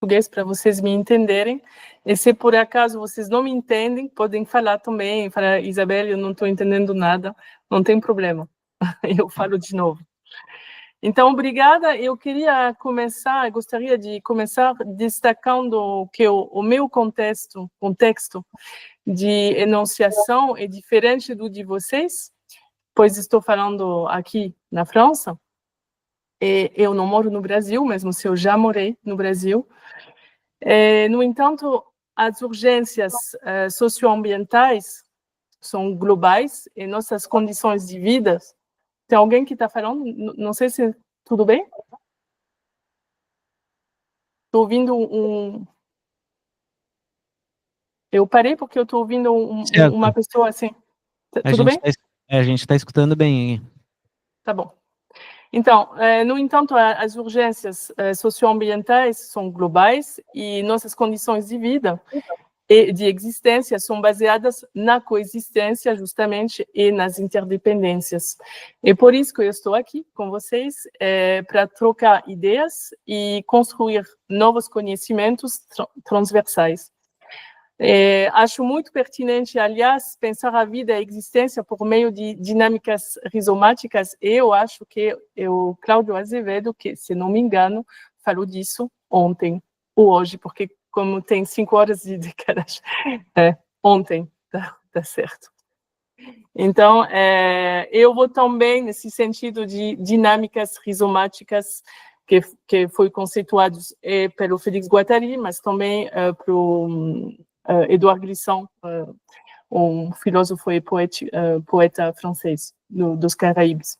português para vocês me entenderem. E se por acaso vocês não me entendem, podem falar também, falar, Isabel, eu não estou entendendo nada, não tem problema, eu falo de novo. Então, obrigada. Eu gostaria de começar destacando que o meu contexto de enunciação é diferente do de vocês, pois estou falando aqui na França. Eu não moro no Brasil, mesmo se eu já morei no Brasil. No entanto, as urgências socioambientais são globais e nossas condições de vida... Tem alguém que está falando? Não sei se... Tudo bem? Estou ouvindo Eu parei porque eu estou ouvindo uma pessoa assim. Tudo bem? A gente está escutando bem. Tá bom. Então, no entanto, as urgências socioambientais são globais e nossas condições de vida e de existência são baseadas na coexistência, justamente, e nas interdependências. É por isso que eu estou aqui com vocês, para trocar ideias e construir novos conhecimentos transversais. Acho muito pertinente, aliás, pensar a vida e a existência por meio de dinâmicas rizomáticas. Eu acho que o Cláudio Azevedo, que, se não me engano, falou disso ontem ou hoje, porque como tem 5 horas de decalagem, ontem, tá certo. Então, eu vou também nesse sentido de dinâmicas rizomáticas que foi conceituado pelo Félix Guattari, mas também pelo Édouard Glissant, filósofo e poeta francês dos Caraíbes.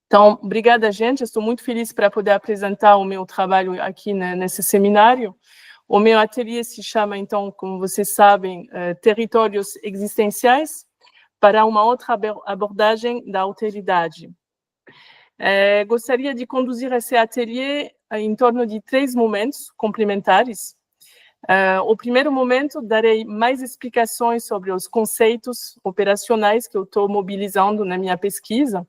Então, obrigada, gente. Estou muito feliz para poder apresentar o meu trabalho aqui nesse seminário. O meu ateliê se chama, então, como vocês sabem, Territórios Existenciais, para uma outra abordagem da alteridade. Gostaria de conduzir esse ateliê em torno de 3 momentos complementares. O primeiro momento, darei mais explicações sobre os conceitos operacionais que eu estou mobilizando na minha pesquisa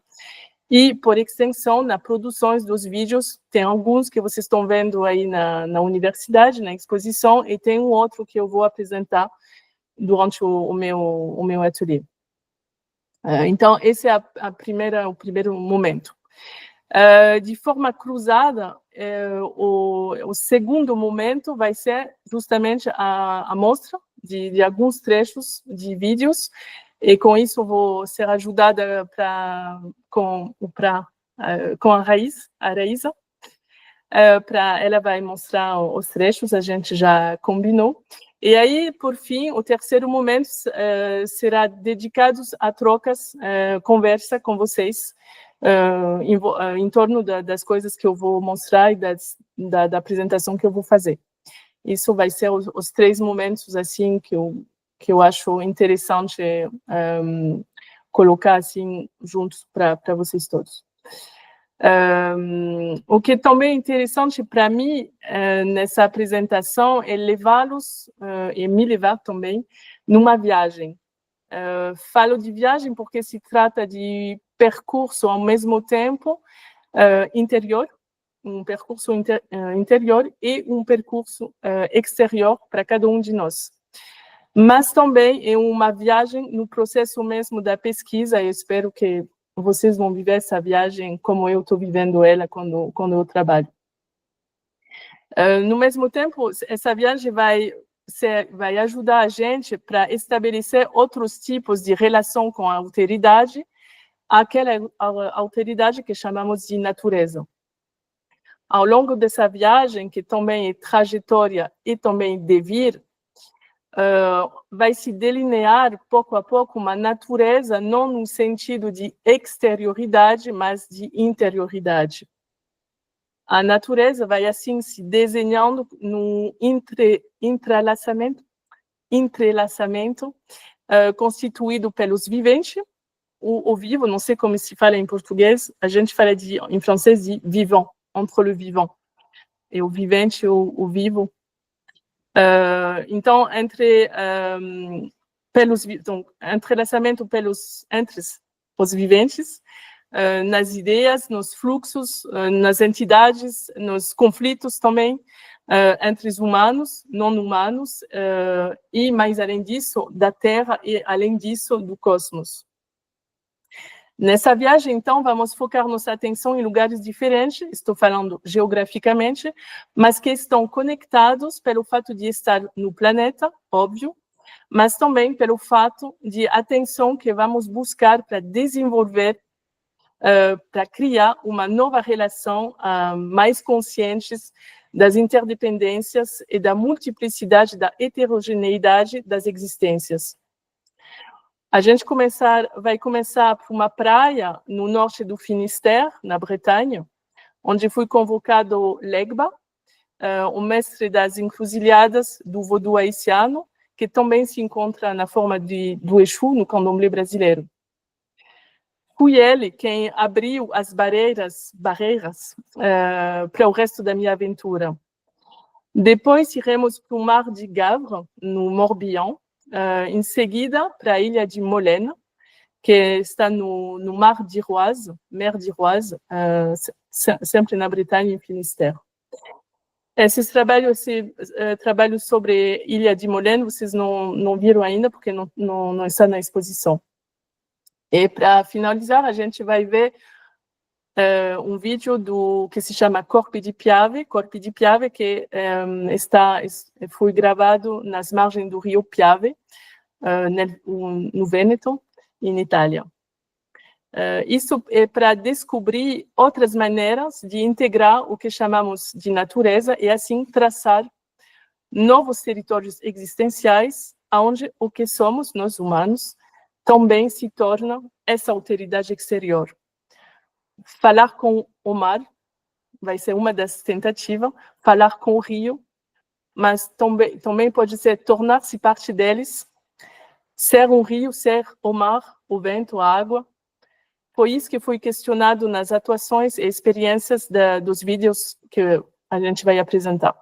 e, por extensão, na produção dos vídeos. Tem alguns que vocês estão vendo aí na universidade, na exposição, e tem um outro que eu vou apresentar durante o meu ateliê. Então, esse é o primeiro momento. De forma cruzada, o segundo momento vai ser justamente a mostra de alguns trechos de vídeos, e com isso vou ser ajudada com a Raíza, ela vai mostrar os trechos, a gente já combinou. E aí, por fim, o terceiro momento será dedicado a trocas, conversa com vocês, em torno das coisas que eu vou mostrar e da apresentação que eu vou fazer. Isso vai ser os 3 momentos assim que eu acho interessante colocar assim juntos para vocês todos. O que também é interessante para mim nessa apresentação é levá-los e me levar também numa viagem. Falo de viagem porque se trata de percurso ao mesmo tempo interior, um percurso interior e um percurso exterior para cada um de nós. Mas também é uma viagem no processo mesmo da pesquisa, e eu espero que vocês vão viver essa viagem como eu estou vivendo ela quando eu trabalho. No mesmo tempo, essa viagem vai ajudar a gente para estabelecer outros tipos de relação com a alteridade, aquela alteridade que chamamos de natureza. Ao longo dessa viagem, que também é trajetória e também devir, vai se delinear pouco a pouco uma natureza não no sentido de exterioridade, mas de interioridade. A natureza vai assim se desenhando num entrelaçamento constituído pelos viventes, o vivo, não sei como se fala em português, a gente fala em francês de vivant, entre le vivant, e o vivente, o vivo. Então, entrelaçamento entre os viventes, nas ideias, nos fluxos, nas entidades, nos conflitos também, entre os humanos, não humanos, e, mais além disso, da Terra e, além disso, do cosmos. Nessa viagem, então, vamos focar nossa atenção em lugares diferentes, estou falando geograficamente, mas que estão conectados pelo fato de estar no planeta, óbvio, mas também pelo fato de atenção que vamos buscar para desenvolver, para criar uma nova relação mais conscientes das interdependências e da multiplicidade, da heterogeneidade das existências. A gente vai começar por uma praia no norte do Finistère, na Bretanha, onde foi convocado Legba, o mestre das encruzilhadas do voodoo haitiano, que também se encontra na forma do Exu, no candomblé brasileiro. Fui ele quem abriu as barreiras para o resto da minha aventura. Depois iremos para o Mar de Gavre, no Morbihan, em seguida para a ilha de Molène, que está no Mar d'Iroise, Mer d'Iroise, sempre na Bretanha, em Finistère. Esse trabalho sobre Ilha de Molène, vocês não viram ainda, porque não está na exposição. E para finalizar, a gente vai ver um vídeo que se chama Corpi di Piave, que foi gravado nas margens do rio Piave, no Vêneto, em Itália. Isso é para descobrir outras maneiras de integrar o que chamamos de natureza e assim traçar novos territórios existenciais, onde o que somos, nós humanos, também se torna essa alteridade exterior. Falar com o mar vai ser uma das tentativas, falar com o rio, mas também pode ser tornar-se parte deles, ser um rio, ser o mar, o vento, a água. Foi isso que foi questionado nas atuações e experiências dos vídeos que a gente vai apresentar.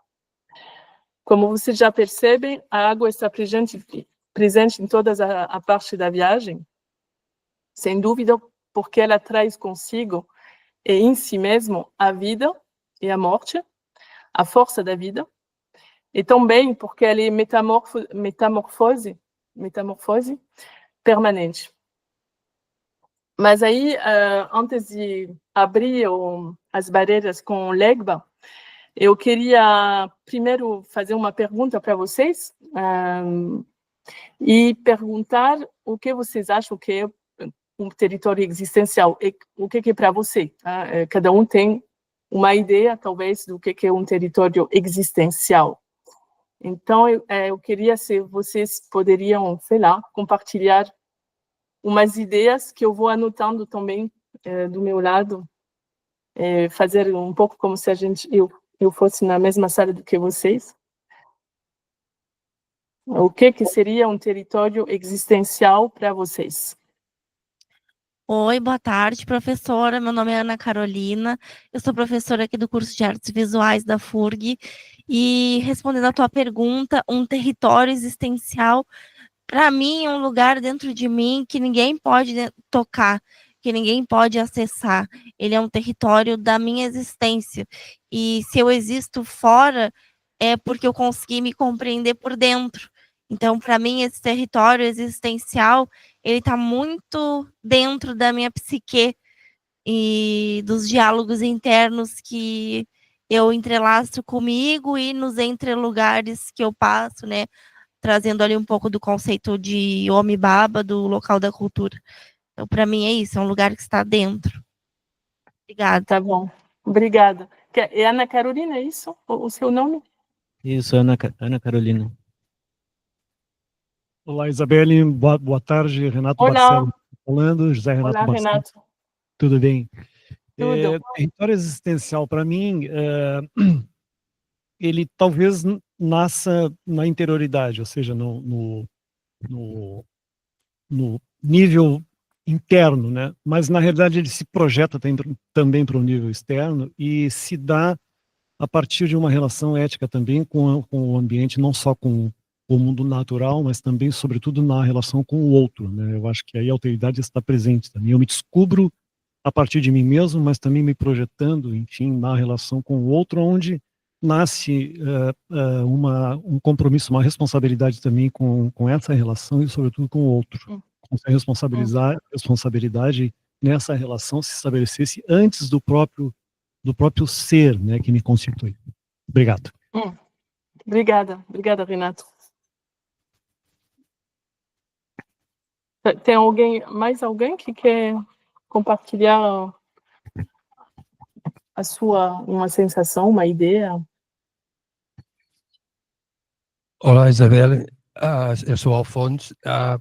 Como vocês já percebem, a água está presente em toda a parte da viagem, sem dúvida, porque ela traz consigo e em si mesmo a vida e a morte, a força da vida, e também porque ela é metamorfose permanente. Mas aí, antes de abrir as barreiras com o Legba, eu queria primeiro fazer uma pergunta para vocês e perguntar o que vocês acham que é um território existencial e o que é para você. Cada um tem uma ideia, talvez, do que é um território existencial. Então, eu queria se vocês poderiam, sei lá, compartilhar umas ideias que eu vou anotando também do meu lado, fazer um pouco como se eu fosse na mesma sala do que vocês. O que seria um território existencial para vocês? Oi, boa tarde, professora. Meu nome é Ana Carolina. Eu sou professora aqui do curso de Artes Visuais da FURG. E respondendo à tua pergunta, um território existencial, para mim, é um lugar dentro de mim que ninguém pode tocar, que ninguém pode acessar. Ele é um território da minha existência. E se eu existo fora, é porque eu consegui me compreender por dentro. Então, para mim, esse território existencial, ele está muito dentro da minha psique e dos diálogos internos que eu entrelaço comigo e nos entrelugares que eu passo, né? Trazendo ali um pouco do conceito de Omi Baba, do local da cultura. Então, para mim, é isso, é um lugar que está dentro. Obrigada. Tá bom, obrigada. É Ana Carolina, é isso? O seu nome? Isso, Ana Carolina. Olá, Isabelle, boa tarde, Renato Olá. Barcelo falando, José Renato Olá, Barcelo. Renato. Tudo bem? Tudo. Território existencial, para mim, ele talvez nasça na interioridade, ou seja, no nível interno, né? Mas, na realidade, ele se projeta também para o nível externo e se dá a partir de uma relação ética também com o ambiente, não só com o mundo natural, mas também, sobretudo, na relação com o outro, né? Eu acho que aí a alteridade está presente também. Eu me descubro a partir de mim mesmo, mas também me projetando, enfim, na relação com o outro, onde nasce um compromisso, uma responsabilidade também com essa relação e, sobretudo, com o outro. Como se a responsabilidade nessa relação se estabelecesse antes do próprio ser, né, que me constitui. Obrigado. Obrigada, Renato. Tem mais alguém que quer compartilhar uma sensação, uma ideia? Olá, Isabel. Eu sou Alfonso.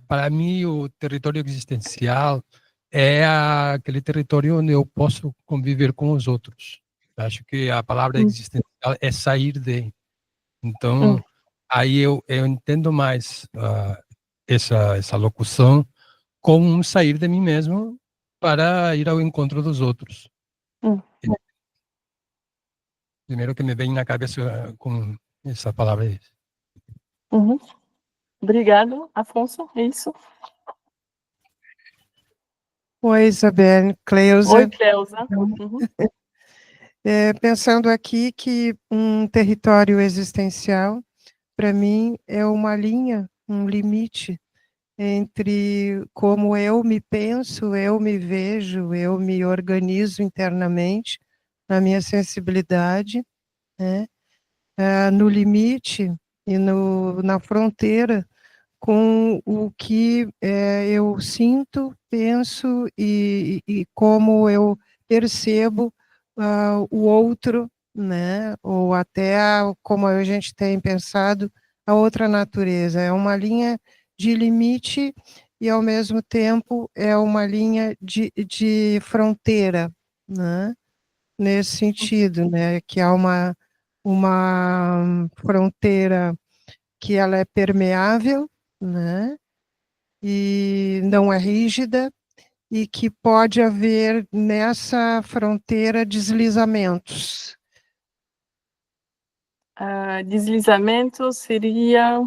Para mim, o território existencial é aquele território onde eu posso conviver com os outros. Acho que a palavra existencial é sair de. Então, aí eu entendo mais essa locução como sair de mim mesmo para ir ao encontro dos outros. Primeiro que me vem na cabeça com essa palavra é isso. Obrigado, Afonso, é isso? Oi, Isabel, Cleusa. Oi, Cleusa. Pensando aqui que um território existencial, para mim, é uma linha, um limite entre como eu me penso, eu me vejo, eu me organizo internamente, na minha sensibilidade, né? No limite e na fronteira com o que eu sinto, penso e como eu percebo o outro, né? Ou até como a gente tem pensado a outra natureza. É uma linha de limite e, ao mesmo tempo, é uma linha de fronteira, né? Nesse sentido, né? Que há uma fronteira que ela é permeável, né? E não é rígida, e que pode haver nessa fronteira deslizamentos. Deslizamento seria...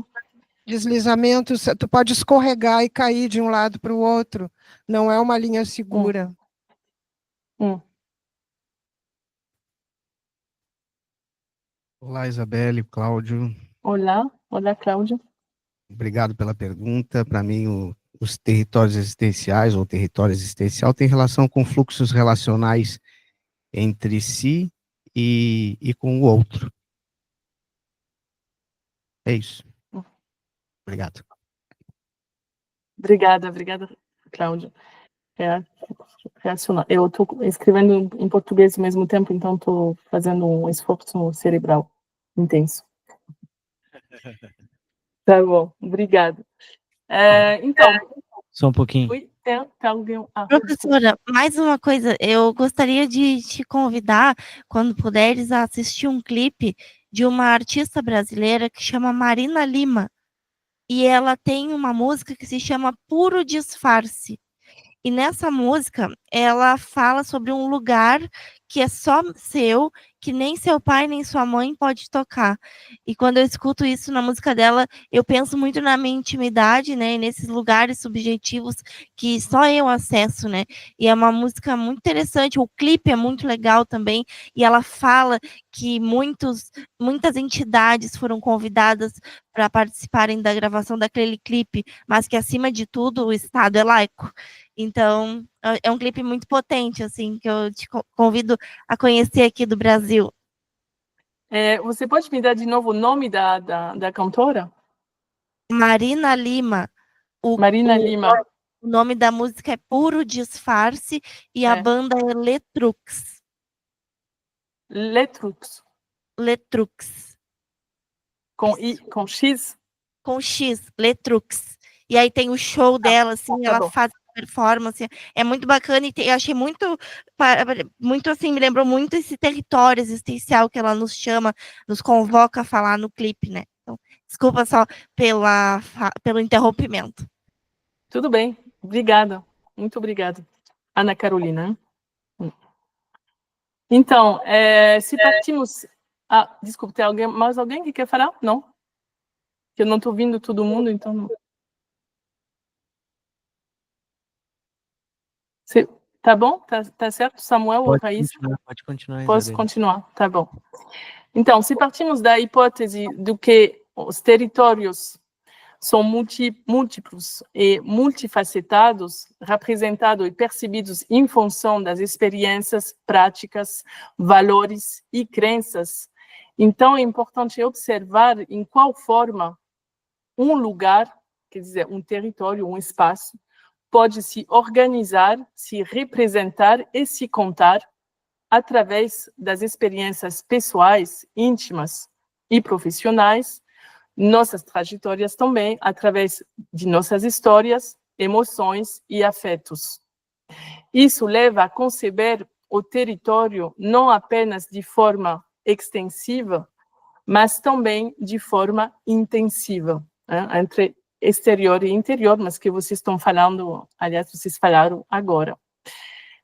Deslizamentos, tu pode escorregar e cair de um lado para o outro, não é uma linha segura. Olá, Isabelle, Cláudio. Olá, Cláudio. Obrigado pela pergunta. Para mim, os territórios existenciais ou território existencial tem relação com fluxos relacionais entre si e com o outro. É isso. Obrigado. Obrigada, Cláudio. Eu estou escrevendo em português ao mesmo tempo, então estou fazendo um esforço cerebral intenso. Tá bom, obrigado. Então... Só um pouquinho. Oi, tem alguém... Professora, mais uma coisa, eu gostaria de te convidar, quando puderes, a assistir um clipe de uma artista brasileira que chama Marina Lima, e ela tem uma música que se chama Puro Disfarce. E nessa música, ela fala sobre um lugar que é só seu, que nem seu pai nem sua mãe pode tocar. E quando eu escuto isso na música dela, eu penso muito na minha intimidade, né? E nesses lugares subjetivos que só eu acesso, né? E é uma música muito interessante, o clipe é muito legal também, e ela fala que muitas entidades foram convidadas para participarem da gravação daquele clipe, mas que, acima de tudo, o Estado é laico. Então, é um clipe muito potente, assim, que eu te convido a conhecer aqui do Brasil. Você pode me dar de novo o nome da cantora? Marina Lima. Marina Lima. O nome da música é Puro Disfarce e a banda é Letrux. Letrux. Com X? Com X, Letrux. E aí tem o show dela, assim, ela faz performance, é muito bacana e eu achei muito assim, me lembrou muito esse território existencial que ela nos chama, nos convoca a falar no clipe, né? Então, desculpa só pelo interrompimento. Tudo bem, obrigada, muito obrigada. Ana Carolina. Então, se partimos... desculpa, tem mais alguém que quer falar? Não? Que eu não estou ouvindo todo mundo, então não. Tá bom? Tá certo, Samuel ou Raíssa? Pode continuar, Posso Isabel. continuar, tá bom. Então, se partimos da hipótese de que os territórios são múltiplos e multifacetados, representados e percebidos em função das experiências, práticas, valores e crenças, então é importante observar em qual forma um lugar, quer dizer, um território, um espaço, pode se organizar, se representar e se contar através das experiências pessoais, íntimas e profissionais, nossas trajetórias também, através de nossas histórias, emoções e afetos. Isso leva a conceber o território não apenas de forma extensiva, mas também de forma intensiva, né? Entre exterior e interior, mas que vocês estão falando, aliás, vocês falaram agora.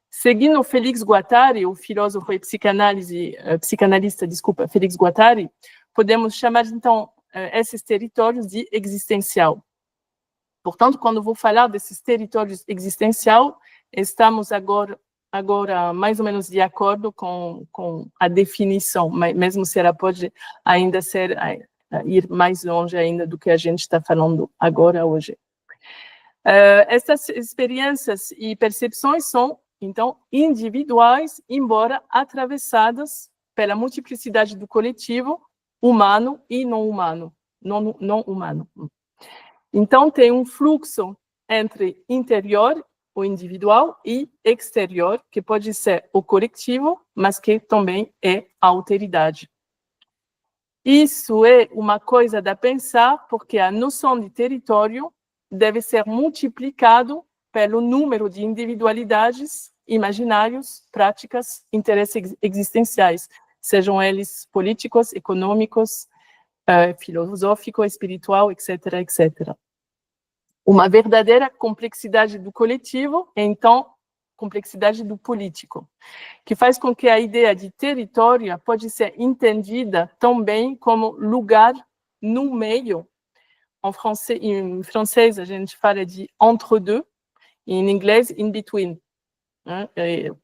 Seguindo Félix Guattari, o filósofo e psicanalista, Félix Guattari, podemos chamar, então, esses territórios de existencial. Portanto, quando vou falar desses territórios existencial, estamos agora mais ou menos de acordo com a definição, mesmo se ela pode ainda ir mais longe ainda do que a gente está falando agora, hoje. Essas experiências e percepções são, então, individuais, embora atravessadas pela multiplicidade do coletivo, humano e não humano. Não humano. Então, tem um fluxo entre interior, o individual, e exterior, que pode ser o coletivo, mas que também é a alteridade. Isso é uma coisa a pensar, porque a noção de território deve ser multiplicado pelo número de individualidades, imaginários, práticas, interesses existenciais, sejam eles políticos, econômicos, filosófico, espiritual, etc., etc. Uma verdadeira complexidade do coletivo é, então, complexidade do político, que faz com que a ideia de território pode ser entendida também como lugar no meio. Em francês, a gente fala de entre-deux, e em inglês, in between.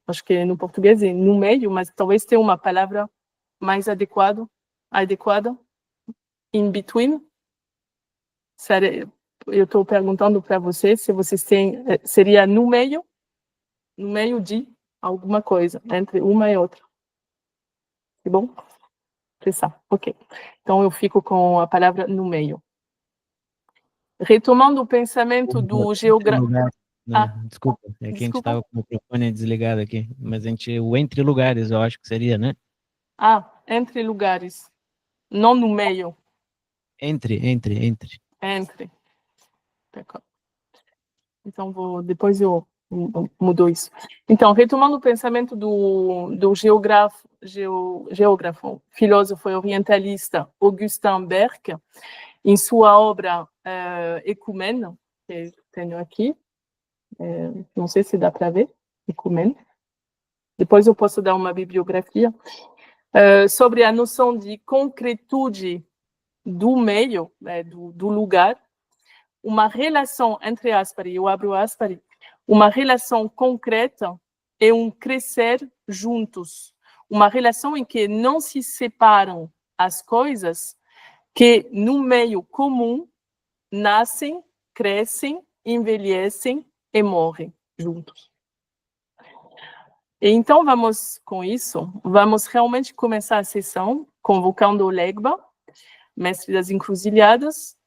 Acho que no português é no meio, mas talvez tenha uma palavra mais adequada. In between. Eu estou perguntando para vocês se vocês têm, seria no meio de alguma coisa, entre uma e outra. Tá bom? Pensar, ok. Então eu fico com a palavra no meio. Retomando o pensamento do geógrafo. Desculpa, é que a gente estava com o microfone desligado aqui, mas o entre lugares, eu acho que seria, né? Entre lugares, não no meio. Entre. Então, depois eu mudo isso. Então, retomando o pensamento do geógrafo, filósofo e orientalista Augustin Berg, em sua obra Ecumène, que tenho aqui, não sei se dá para ver, Ecumène. Depois eu posso dar uma bibliografia, sobre a noção de concretude do meio, do lugar, uma relação, entre aspas, eu abro aspas, uma relação concreta é um crescer juntos, uma relação em que não se separam as coisas, que no meio comum nascem, crescem, envelhecem e morrem juntos. Então, com isso, vamos realmente começar a sessão convocando o Legba, mestre das encruzilhadas,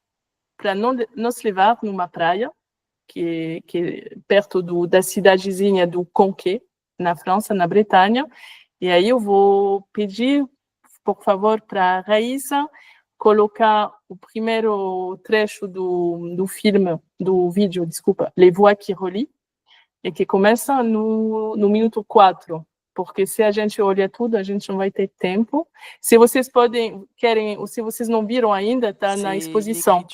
para nos levar numa praia, que é perto da cidadezinha do Conquet, na França, na Bretanha. E aí eu vou pedir, por favor, para a Raíssa colocar o primeiro trecho do vídeo, Les Voix qui relient, e que começa no minuto 4. Porque se a gente olha tudo, a gente não vai ter tempo. Se vocês querem, ou se vocês não viram ainda, está na exposição.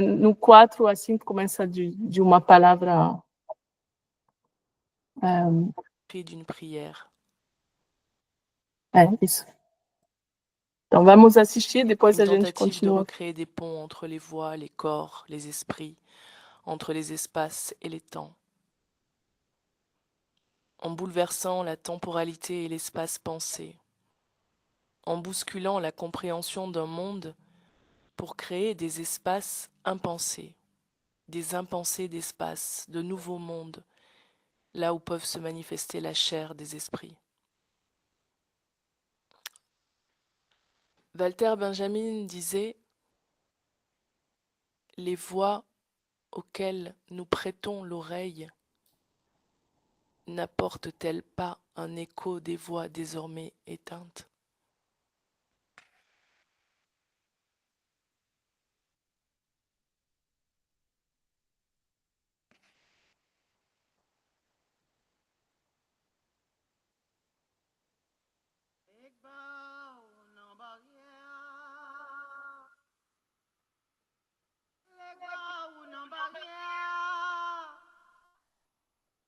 No 4, assim, começa de uma palavra... d'une prière. Isso. Então, vamos assistir, depois a gente Une tentative de continua. recréer des ponts entre les voix, les corps, les esprits, entre les espaces et les temps. En bouleversant la temporalité et l'espace pensé, en bousculant la compréhension d'un monde pour créer des espaces impensés, des impensés d'espace, de nouveaux mondes, là où peuvent se manifester la chair des esprits. Walter Benjamin disait « Les voix auxquelles nous prêtons l'oreille n'apportent-elles pas un écho des voix désormais éteintes ?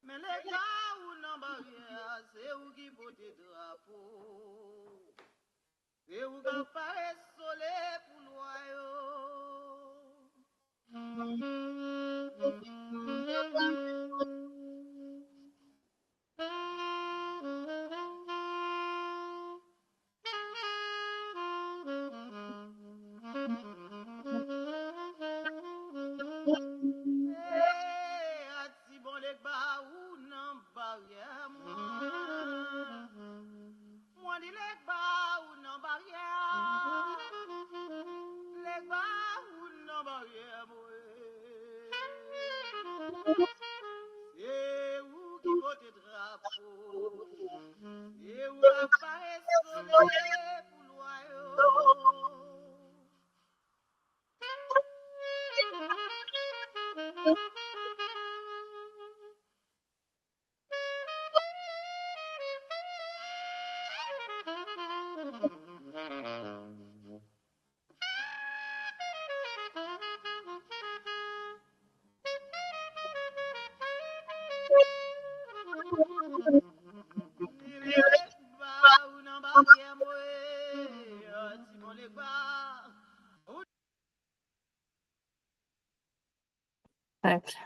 Mais les gars ou non barrière, c'est où qui porte drapeau. C'est où qui paraît soleil pour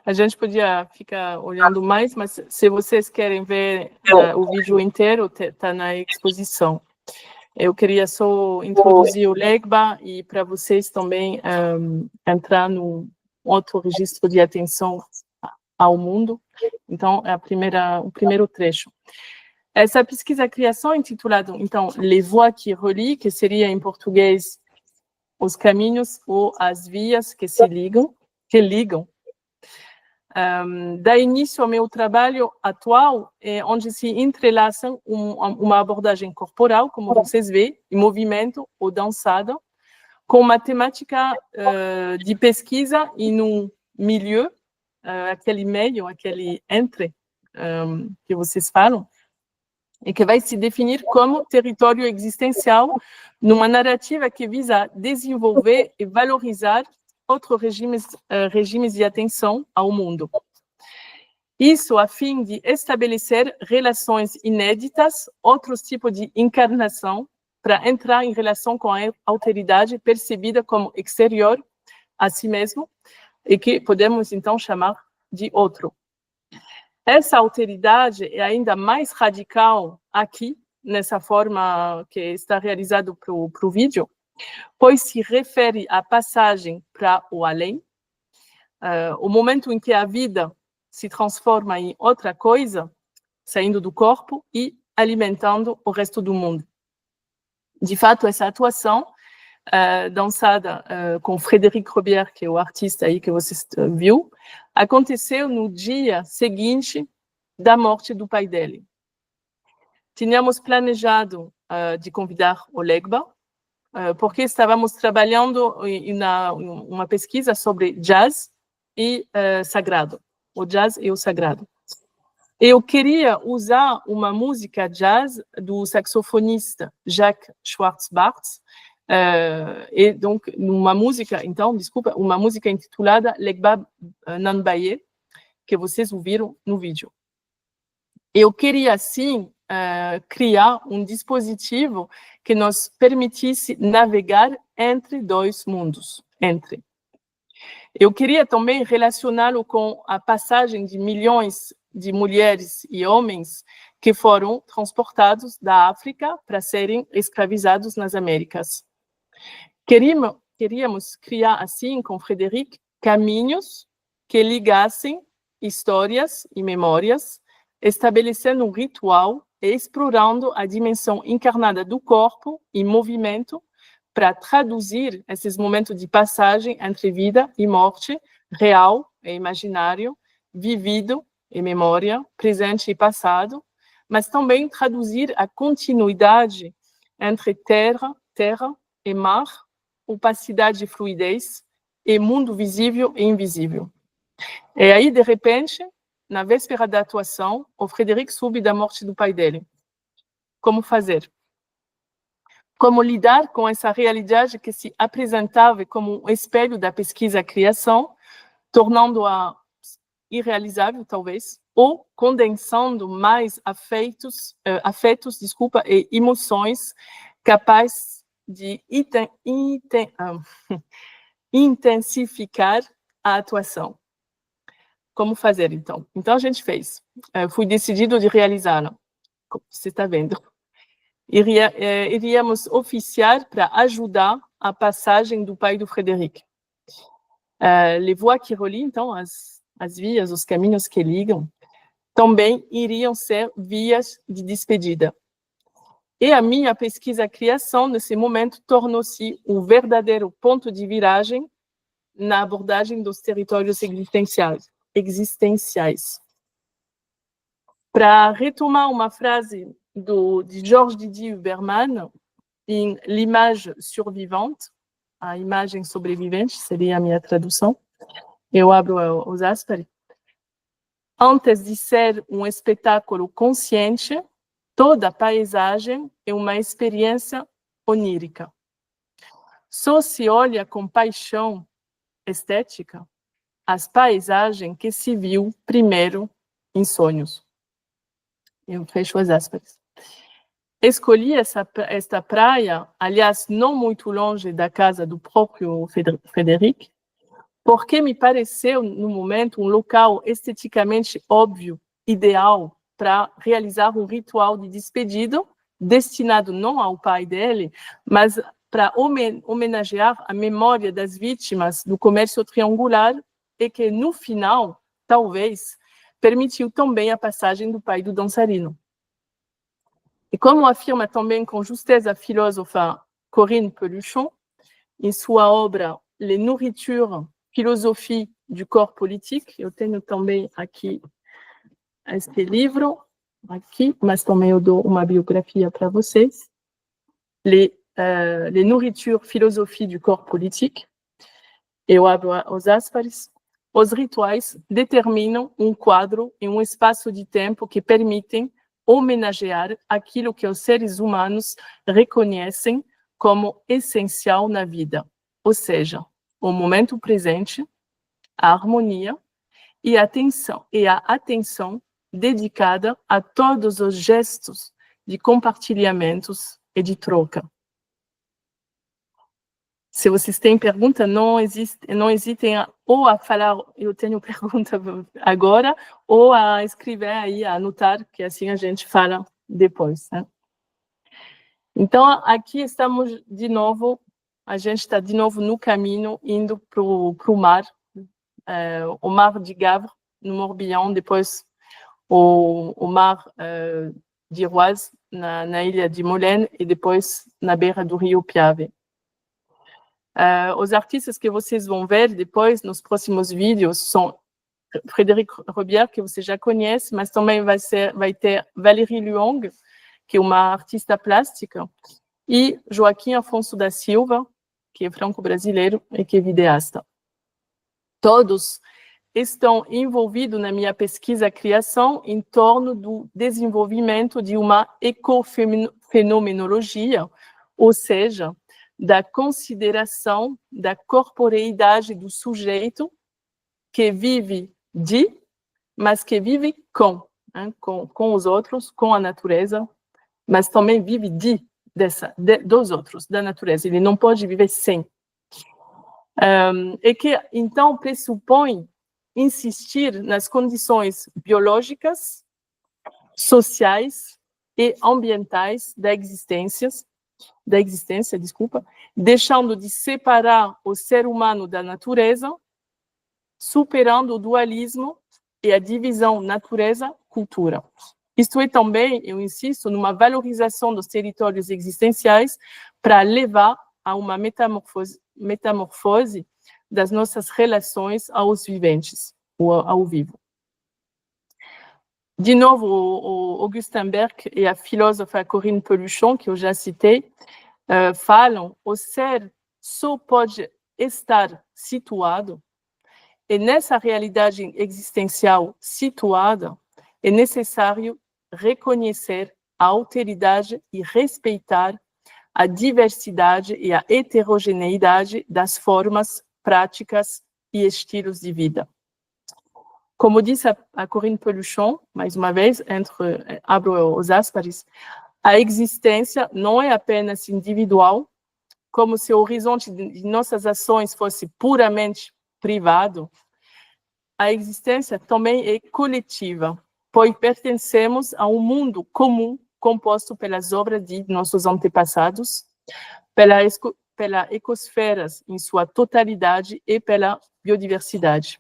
A gente podia ficar olhando mais, mas se vocês querem ver o vídeo inteiro, está na exposição. Eu queria só introduzir o Legba e para vocês também entrar no outro registro de atenção ao mundo. Então, é o primeiro trecho. Essa pesquisa criação intitulada, então, Les Voies qui relient, que seria em português os caminhos ou as vias que ligam, dá início ao meu trabalho atual, onde se entrelaçam uma abordagem corporal, como vocês veem, em movimento ou dançada, com uma temática de pesquisa e no milieu, aquele meio, aquele entre que vocês falam, e que vai se definir como território existencial numa narrativa que visa desenvolver e valorizar outros regimes de atenção ao mundo. Isso a fim de estabelecer relações inéditas, outros tipos de encarnação, para entrar em relação com a alteridade percebida como exterior a si mesmo e que podemos então chamar de outro. Essa alteridade é ainda mais radical aqui, nessa forma que está realizado para o vídeo, pois se refere à passagem para o além, o momento em que a vida se transforma em outra coisa, saindo do corpo e alimentando o resto do mundo. De fato, essa atuação dançada com Frédéric Robier, que é o artista aí que vocês viu, aconteceu no dia seguinte da morte do pai dele. Tínhamos planejado de convidar o Legba, porque estávamos trabalhando em uma pesquisa sobre jazz e sagrado, o jazz e o sagrado. Eu queria usar uma música jazz do saxofonista Jacques Schwartzbart, e donc uma música intitulada Legba Nanbaye, que vocês ouviram no vídeo. Eu queria, assim, criar um dispositivo que nos permitisse navegar entre dois mundos. Eu queria também relacioná-lo com a passagem de milhões de mulheres e homens que foram transportados da África para serem escravizados nas Américas. Queríamos criar, assim, com Frédéric, caminhos que ligassem histórias e memórias, estabelecendo um ritual e explorando a dimensão encarnada do corpo e movimento para traduzir esses momentos de passagem entre vida e morte, real e imaginário, vivido e memória, presente e passado, mas também traduzir a continuidade entre terra e mar, opacidade e fluidez, e mundo visível e invisível. E aí, de repente, na véspera da atuação, o Frédéric soube da morte do pai dele. Como fazer? Como lidar com essa realidade que se apresentava como um espelho da pesquisa-criação, tornando-a irrealizável, talvez, ou condensando mais afetos, e emoções capazes de intensificar a atuação. Como fazer, então? Então, a gente fez. Fui decidido de realizá-la, como você está vendo. Iríamos oficiar para ajudar a passagem do pai do Frédéric. Les voies qui relient, então, as vias, os caminhos que ligam, também iriam ser vias de despedida. E a minha pesquisa-criação, nesse momento, tornou-se um verdadeiro ponto de viragem na abordagem dos territórios existenciais. Para retomar uma frase de Georges Didier Huberman, em L'image survivante, a imagem sobrevivente, seria a minha tradução, eu abro os aspas. Antes de ser um espetáculo consciente, toda paisagem é uma experiência onírica. Só se olha com paixão estética as paisagens que se viu primeiro em sonhos. Eu fecho as aspas. Escolhi esta praia, aliás, não muito longe da casa do próprio Frédéric, porque me pareceu, no momento, um local esteticamente óbvio, ideal, para realizar um ritual de despedida, destinado não ao pai dele, mas para homenagear a memória das vítimas do comércio triangular e que, no final, talvez, permitiu também a passagem do pai do dançarino. E como afirma também com justeza a filósofa Corinne Peluchon, em sua obra Les Nourritures, Philosophie du corps politique, eu tenho também aqui este livro, aqui, mas também eu dou uma biografia para vocês, Les Nourritures, Philosophie du corps politique, eu abro os aspas. Os rituais determinam um quadro e um espaço de tempo que permitem homenagear aquilo que os seres humanos reconhecem como essencial na vida, ou seja, o momento presente, a harmonia e a atenção dedicada a todos os gestos de compartilhamentos e de troca. Se vocês têm pergunta, não hesitem ou a falar, eu tenho pergunta agora, ou a escrever aí, a anotar, que assim a gente fala depois, né? Então, aqui estamos de novo, a gente está de novo no caminho, indo para o mar, o mar de Gavre, no Morbihan, depois o mar de Roise, na ilha de Molène, e depois na beira do rio Piave. Os artistas que vocês vão ver depois, nos próximos vídeos, são Frédéric Robière, que você já conhece, mas também vai ter Valérie Luong, que é uma artista plástica, e Joaquim Afonso da Silva, que é franco-brasileiro e que é videasta. Todos estão envolvidos na minha pesquisa-criação em torno do desenvolvimento de uma ecofenomenologia, ou seja, da consideração da corporeidade do sujeito que vive mas que vive com os outros, com a natureza, mas também vive dos outros, da natureza. Ele não pode viver sem. E que, então, pressupõe insistir nas condições biológicas sociais e ambientais da existência, deixando de separar o ser humano da natureza, superando o dualismo e a divisão natureza-cultura. Isto é também, eu insisto, numa valorização dos territórios existenciais para levar a uma metamorfose das nossas relações aos viventes, ou ao vivo. De novo, o Augustin Berg e a filósofa Corinne Peluchon, que eu já citei, falam: o ser só pode estar situado, e nessa realidade existencial situada, é necessário reconhecer a alteridade e respeitar a diversidade e a heterogeneidade das formas, práticas e estilos de vida. Como disse a Corinne Peluchon, mais uma vez, abro os aspas, a existência não é apenas individual, como se o horizonte de nossas ações fosse puramente privado. A existência também é coletiva, pois pertencemos a um mundo comum composto pelas obras de nossos antepassados, pela ecosfera em sua totalidade e pela biodiversidade.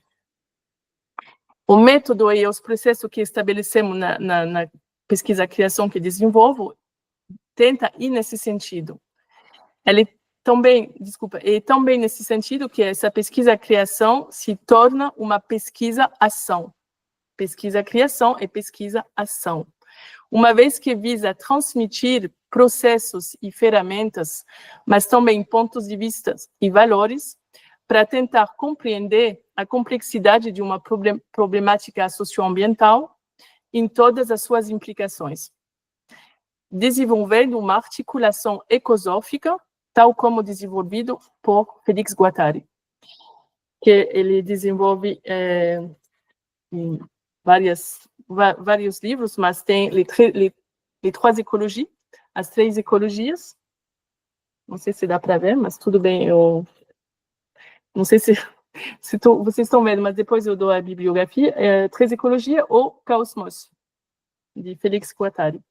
O método e os processos que estabelecemos na pesquisa-criação que desenvolvo tenta ir nesse sentido. Ele também, é também nesse sentido que essa pesquisa-criação se torna uma pesquisa-ação. Pesquisa-criação e pesquisa-ação. Uma vez que visa transmitir processos e ferramentas, mas também pontos de vista e valores, para tentar compreender a complexidade de uma problemática socioambiental em todas as suas implicações, desenvolvendo uma articulação ecosófica, tal como desenvolvido por Félix Guattari, que ele desenvolve em vários livros, mas tem les trois écologies, as 3 ecologias. Não sei se dá para ver, mas tudo bem, eu não sei se vocês estão vendo, mas depois eu dou a bibliografia. 3 ecologias ou Caosmos, de Félix Guattari.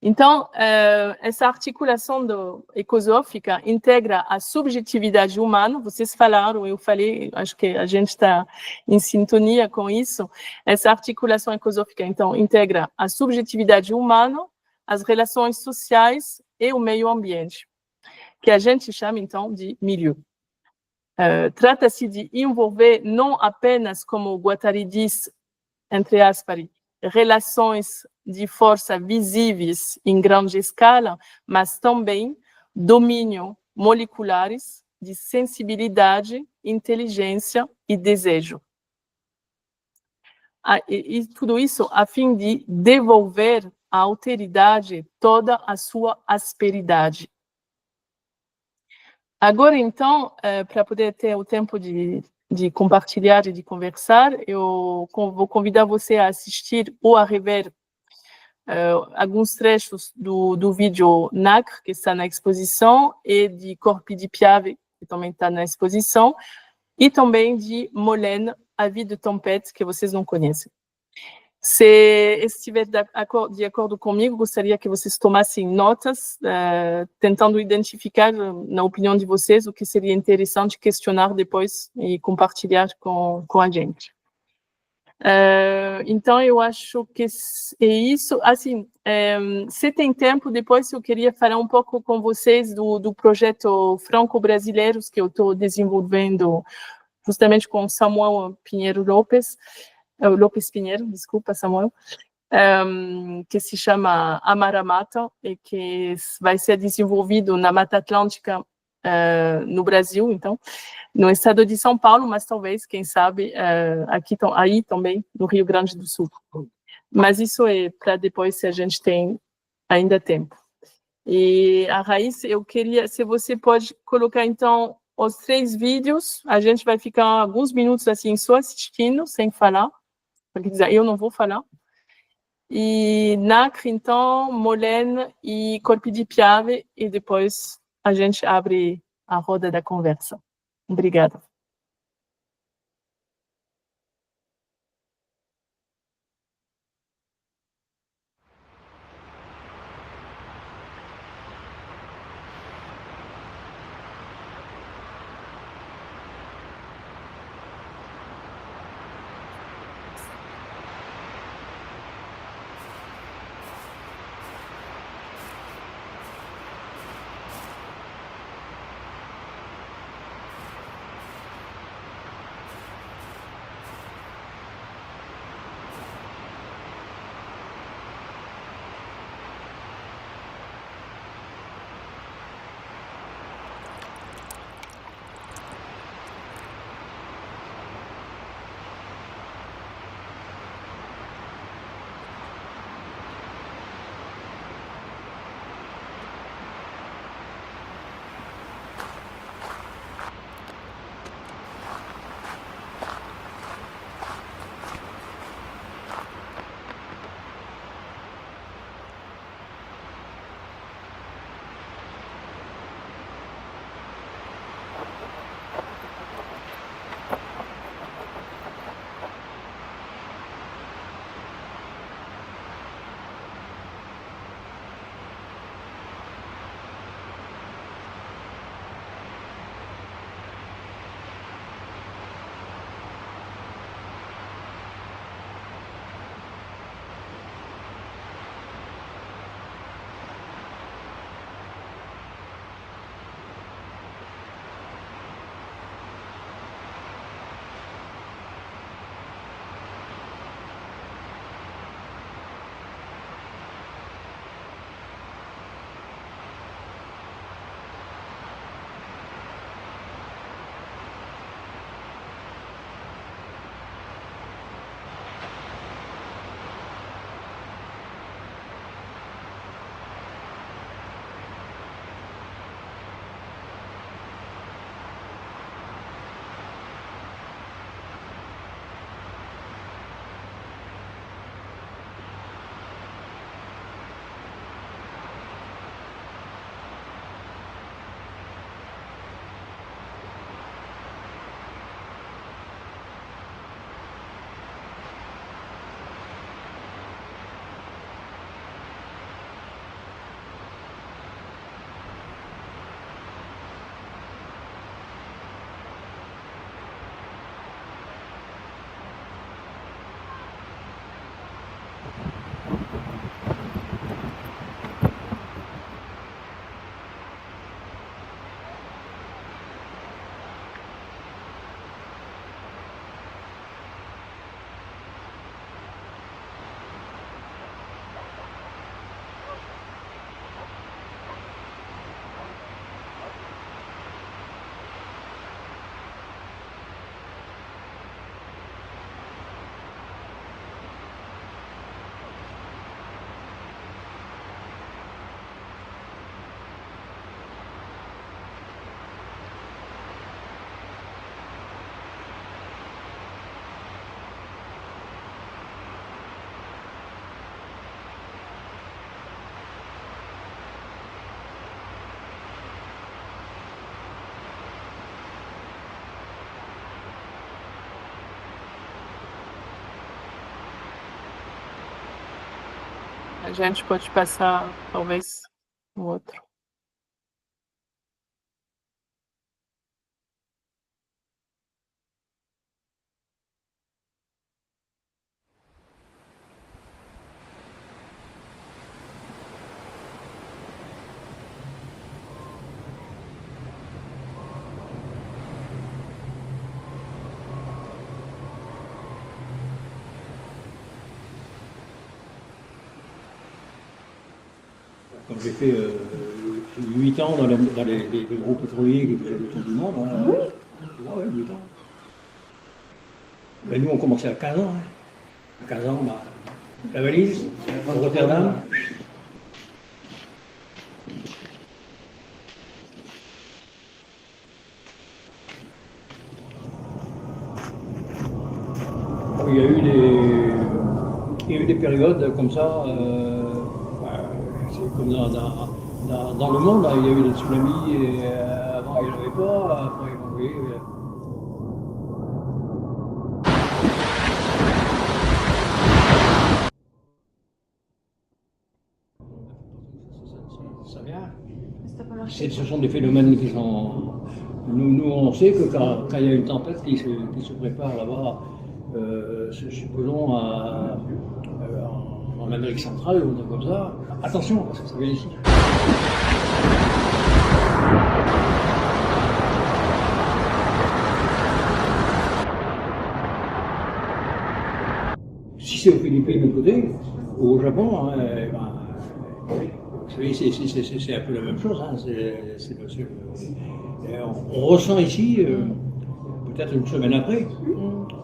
Então, essa articulação ecosófica integra a subjetividade humana, vocês falaram, eu falei, acho que a gente está em sintonia com isso. Essa articulação ecosófica, então, integra a subjetividade humana, as relações sociais e o meio ambiente, que a gente chama, então, de milieu. Trata-se de envolver não apenas, como Guattari diz, entre aspas, relações de força visíveis em grande escala, mas também domínio moleculares de sensibilidade, inteligência e desejo. E tudo isso a fim de devolver à alteridade toda a sua asperidade. Agora, então, para poder ter o tempo de compartilhar e de conversar, eu vou convidar você a assistir ou a rever alguns trechos do vídeo NACRE, que está na exposição, e de Corpi di Piave, que também está na exposição, e também de Molène, A Vie de Tempête, que vocês não conhecem. Se estiver de acordo comigo, gostaria que vocês tomassem notas, tentando identificar, na opinião de vocês, o que seria interessante questionar depois e compartilhar com a gente. Então, eu acho que é isso. Assim, se tem tempo, depois eu queria falar um pouco com vocês do projeto Franco-Brasileiros que eu estou desenvolvendo justamente com Samuel Pinheiro Lopes Pinheiro, desculpa, Samuel, que se chama Amar a Mata e que vai ser desenvolvido na Mata Atlântica no Brasil, então, no estado de São Paulo, mas talvez, quem sabe, aí também, no Rio Grande do Sul. Mas isso é para depois, se a gente tem ainda tempo. E a Raiz, eu queria, se você pode colocar, então, os 3 vídeos, a gente vai ficar alguns minutos assim, só assistindo, sem falar, porque eu não vou falar. E NACRE, então, Molène e Corpi di Piave, e depois a gente abre a roda da conversa. Obrigada. A gente pode passar, talvez, o outro. Quand j'ai fait 8 ans dans les gros pétroliers qui faisaient le tour du monde, ouais, 8 ans. Ben, nous, on commençait à 15 ans. À 15 ans, la valise, Rotterdam. Il y a eu des périodes comme ça, c'est comme dans le monde, là, il y a eu des tsunamis, et avant il n'y en avait pas, après oui. Ça vient. Ce sont des phénomènes qui sont... Nous on sait que quand il y a une tempête qui se prépare là-bas, supposons en Amérique centrale ou un truc comme ça, attention, parce que ça vient ici. Si c'est aux Philippines de côté, ou au Japon, hein, vous savez, c'est un peu la même chose. Hein, on ressent ici, peut-être une semaine après,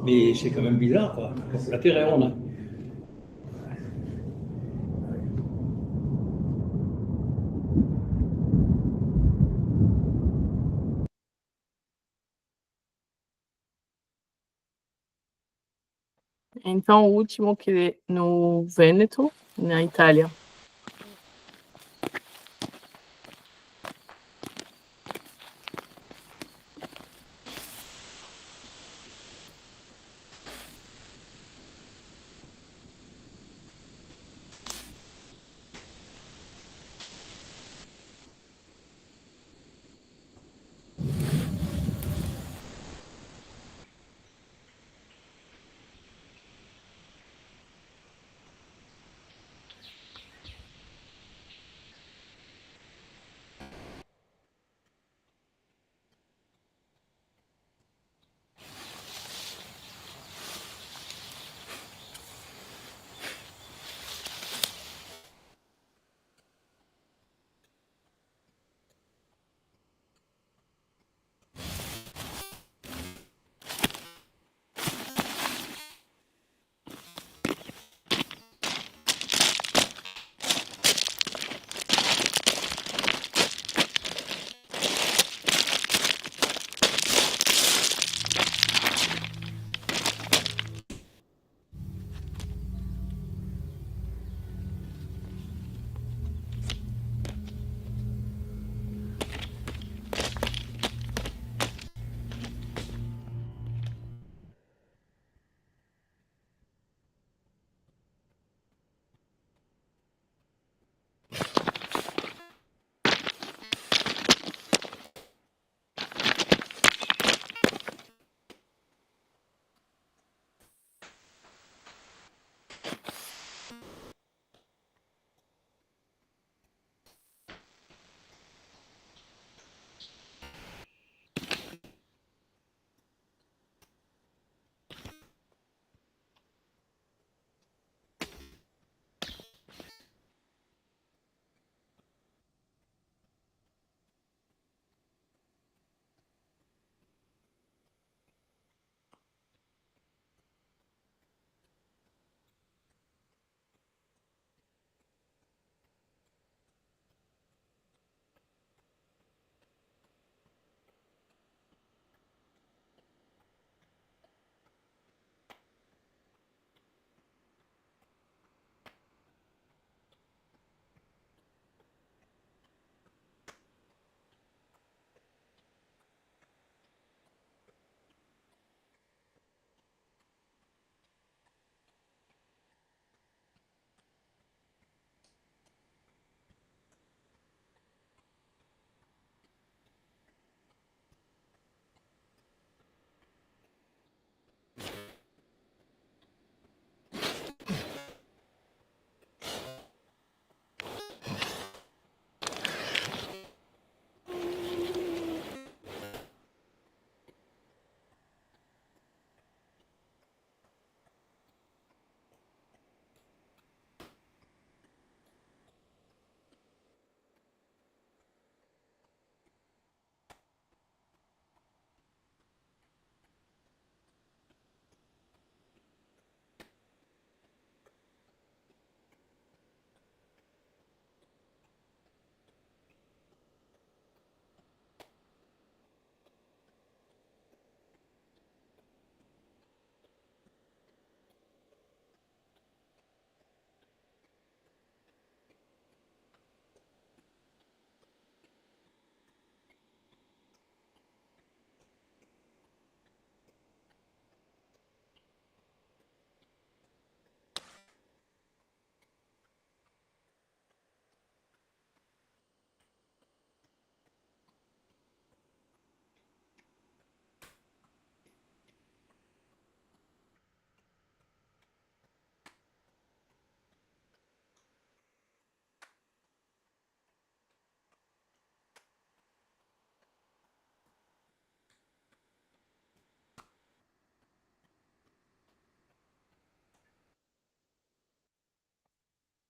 mais c'est quand même bizarre, quoi. La Terre est ronde. Hein. Então, o último que é no Vêneto, na Itália.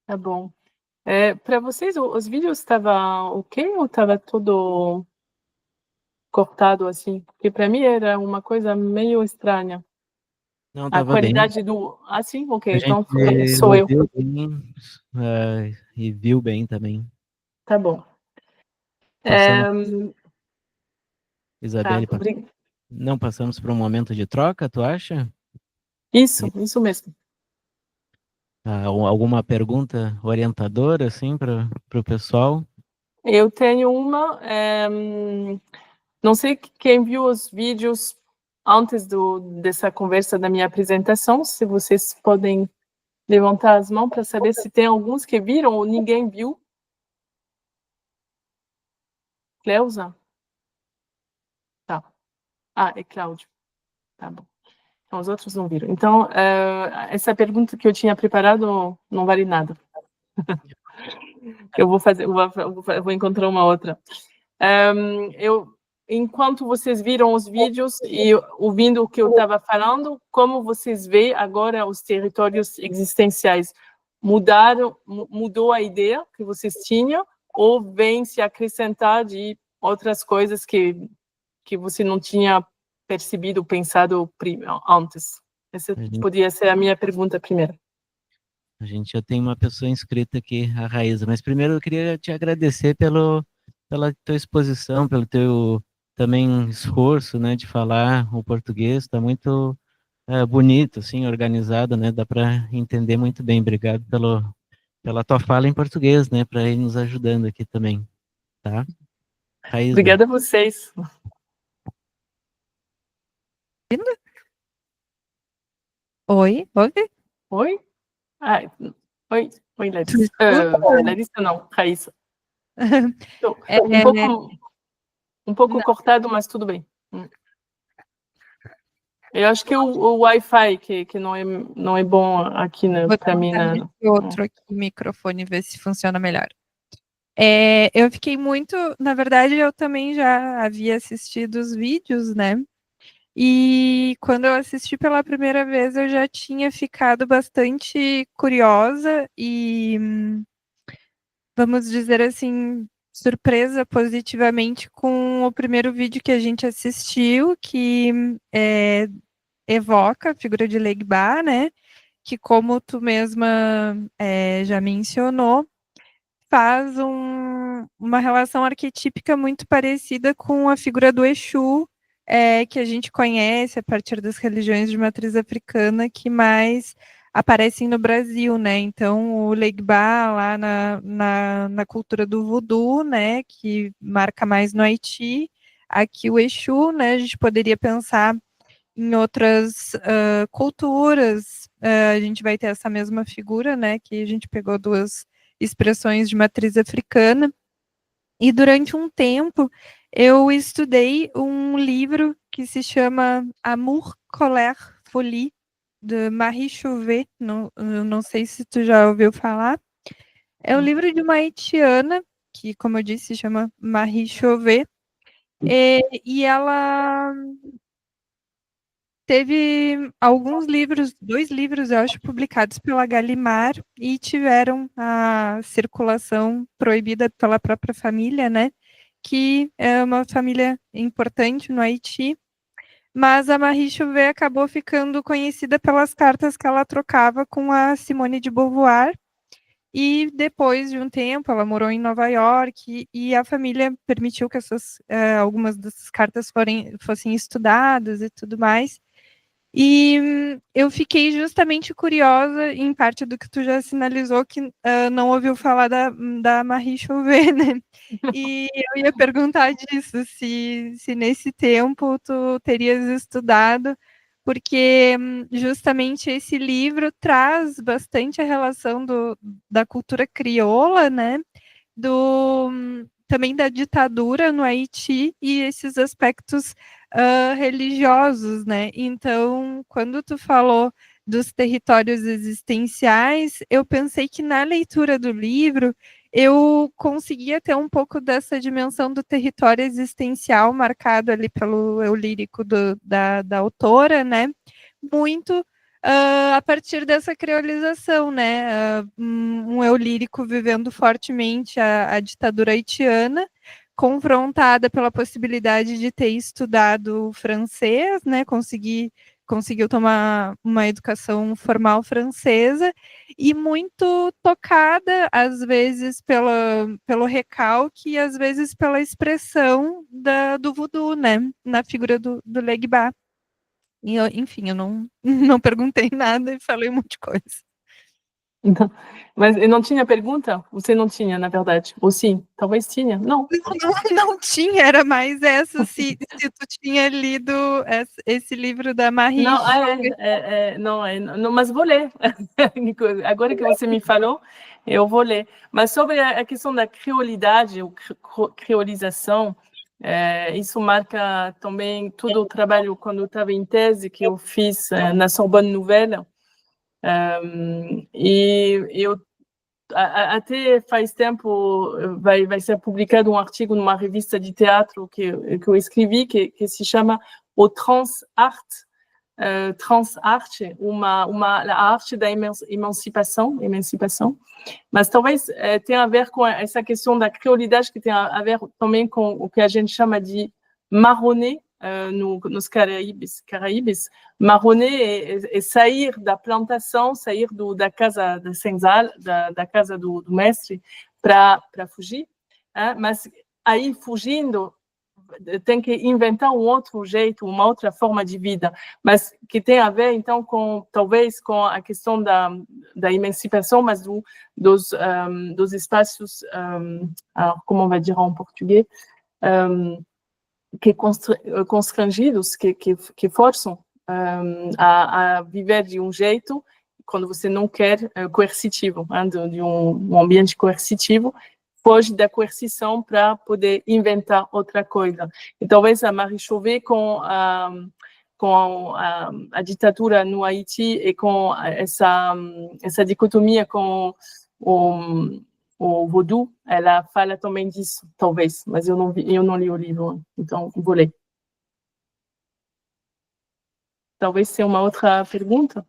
Tá bom. Para vocês, os vídeos estavam ok ou estava tudo cortado assim? Porque para mim era uma coisa meio estranha. Não, A tava bem. qualidade do... Ah, sim? Ok, A então gente sou eu. ouviu bem, e viu bem também. Tá bom. Passamos, Tá, Isabelle, obrigada. não passamos por um momento de troca, tu acha? Isso mesmo. Alguma pergunta orientadora, assim, para o pessoal? Eu tenho uma... não sei quem viu os vídeos antes dessa conversa da minha apresentação, se vocês podem levantar as mãos para saber se tem alguns que viram ou ninguém viu. Cleusa? Tá. Ah, é Cláudio. Tá bom. Então, os outros não viram. Então, essa pergunta que eu tinha preparado não vale nada. Eu vou encontrar uma outra. Enquanto vocês viram os vídeos e ouvindo o que eu estava falando, como vocês veem agora os territórios existenciais? Mudou a ideia que vocês tinham ou vem se acrescentar de outras coisas que você não tinha percebido, pensado antes? Essa podia ser a minha pergunta primeiro. A gente já tem uma pessoa inscrita aqui, a Raíza, mas primeiro eu queria te agradecer pela tua exposição, pelo teu também esforço, né, de falar o português, está muito bonito, assim, organizado, né, dá para entender muito bem. Obrigado pela tua fala em português, né, para ir nos ajudando aqui também, tá? Raíza. Obrigada a vocês. Oi, ouve? Oi? Oi, Larissa. Larissa não, Raíssa. Então, um pouco cortado, mas tudo bem. Eu acho que o Wi-Fi que não é bom aqui para mim. Outro aqui, microfone, ver se funciona melhor. Eu fiquei muito... Na verdade, eu também já havia assistido os vídeos, né? E quando eu assisti pela primeira vez, eu já tinha ficado bastante curiosa e, vamos dizer assim, surpresa positivamente com o primeiro vídeo que a gente assistiu, que evoca a figura de Legba, né? Que, como tu mesma já mencionou, faz uma relação arquetípica muito parecida com a figura do Exu, que a gente conhece a partir das religiões de matriz africana que mais aparecem no Brasil, né? Então, o Legba, lá na cultura do voodoo, né, que marca mais no Haiti, aqui o Exu, né, a gente poderia pensar em outras culturas, a gente vai ter essa mesma figura, né, que a gente pegou duas expressões de matriz africana, e durante um tempo eu estudei um livro que se chama Amour, Colère, Folie, de Marie Chauvet, não sei se tu já ouviu falar. É um livro de uma haitiana, que, como eu disse, se chama Marie Chauvet, e ela teve alguns livros, 2 livros, eu acho, publicados pela Gallimard e tiveram a circulação proibida pela própria família, né? Que é uma família importante no Haiti. Mas a Marie Chauvet acabou ficando conhecida pelas cartas que ela trocava com a Simone de Beauvoir. E depois de um tempo, ela morou em Nova York e a família permitiu que algumas dessas cartas fossem estudadas e tudo mais. E eu fiquei justamente curiosa, em parte do que tu já sinalizou, que não ouviu falar da Marie Chauvet, né? E eu ia perguntar disso, se nesse tempo tu terias estudado, porque justamente esse livro traz bastante a relação da cultura crioula, né? Também da ditadura no Haiti e esses aspectos religiosos, né? Então, quando tu falou dos territórios existenciais, eu pensei que na leitura do livro eu conseguia ter um pouco dessa dimensão do território existencial marcado ali pelo eu lírico da autora, né? Muito a partir dessa creolização, né? Um eu lírico vivendo fortemente a ditadura haitiana, confrontada pela possibilidade de ter estudado francês, né? Conseguiu tomar uma educação formal francesa, e muito tocada, às vezes, pelo recalque e às vezes pela expressão do voodoo, né? Na figura do Legba. E enfim, eu não perguntei nada e falei um monte de coisa. Então, mas eu não tinha pergunta? Você não tinha, na verdade? Ou sim? Talvez tinha. Não. Não tinha, era mais essa, se tu tinha lido esse livro da Marie. Não, mas vou ler. Agora que você me falou, eu vou ler. Mas sobre a questão da criolidade, ou criolização, isso marca também todo o trabalho, quando eu estava em tese, que eu fiz na Sorbonne Nouvelle. E eu até faz tempo vai ser publicado um artigo numa revista de teatro que eu escrevi, que se chama o Transarte, a arte da emancipação, mas talvez tenha a ver com essa questão da criolidade, que tem a ver também com o que a gente chama de marronner, nos Caraíbes. Marronner é sair da plantação, sair da casa da senzala, da casa do mestre, para fugir, mas aí fugindo tem que inventar um outro jeito, uma outra forma de vida, mas que tem a ver então talvez com a questão da emancipação, mas dos espaços, como on va dire en português, que constrangidos, que forçam a viver de um jeito, quando você não quer, coercitivo, de um ambiente coercitivo, foge da coercição para poder inventar outra coisa. E talvez a Marie Chauvet, com a ditadura no Haiti e com essa dicotomia com o voodoo, ela fala também disso, talvez, mas eu não li o livro, então vou ler. Talvez seja uma outra pergunta.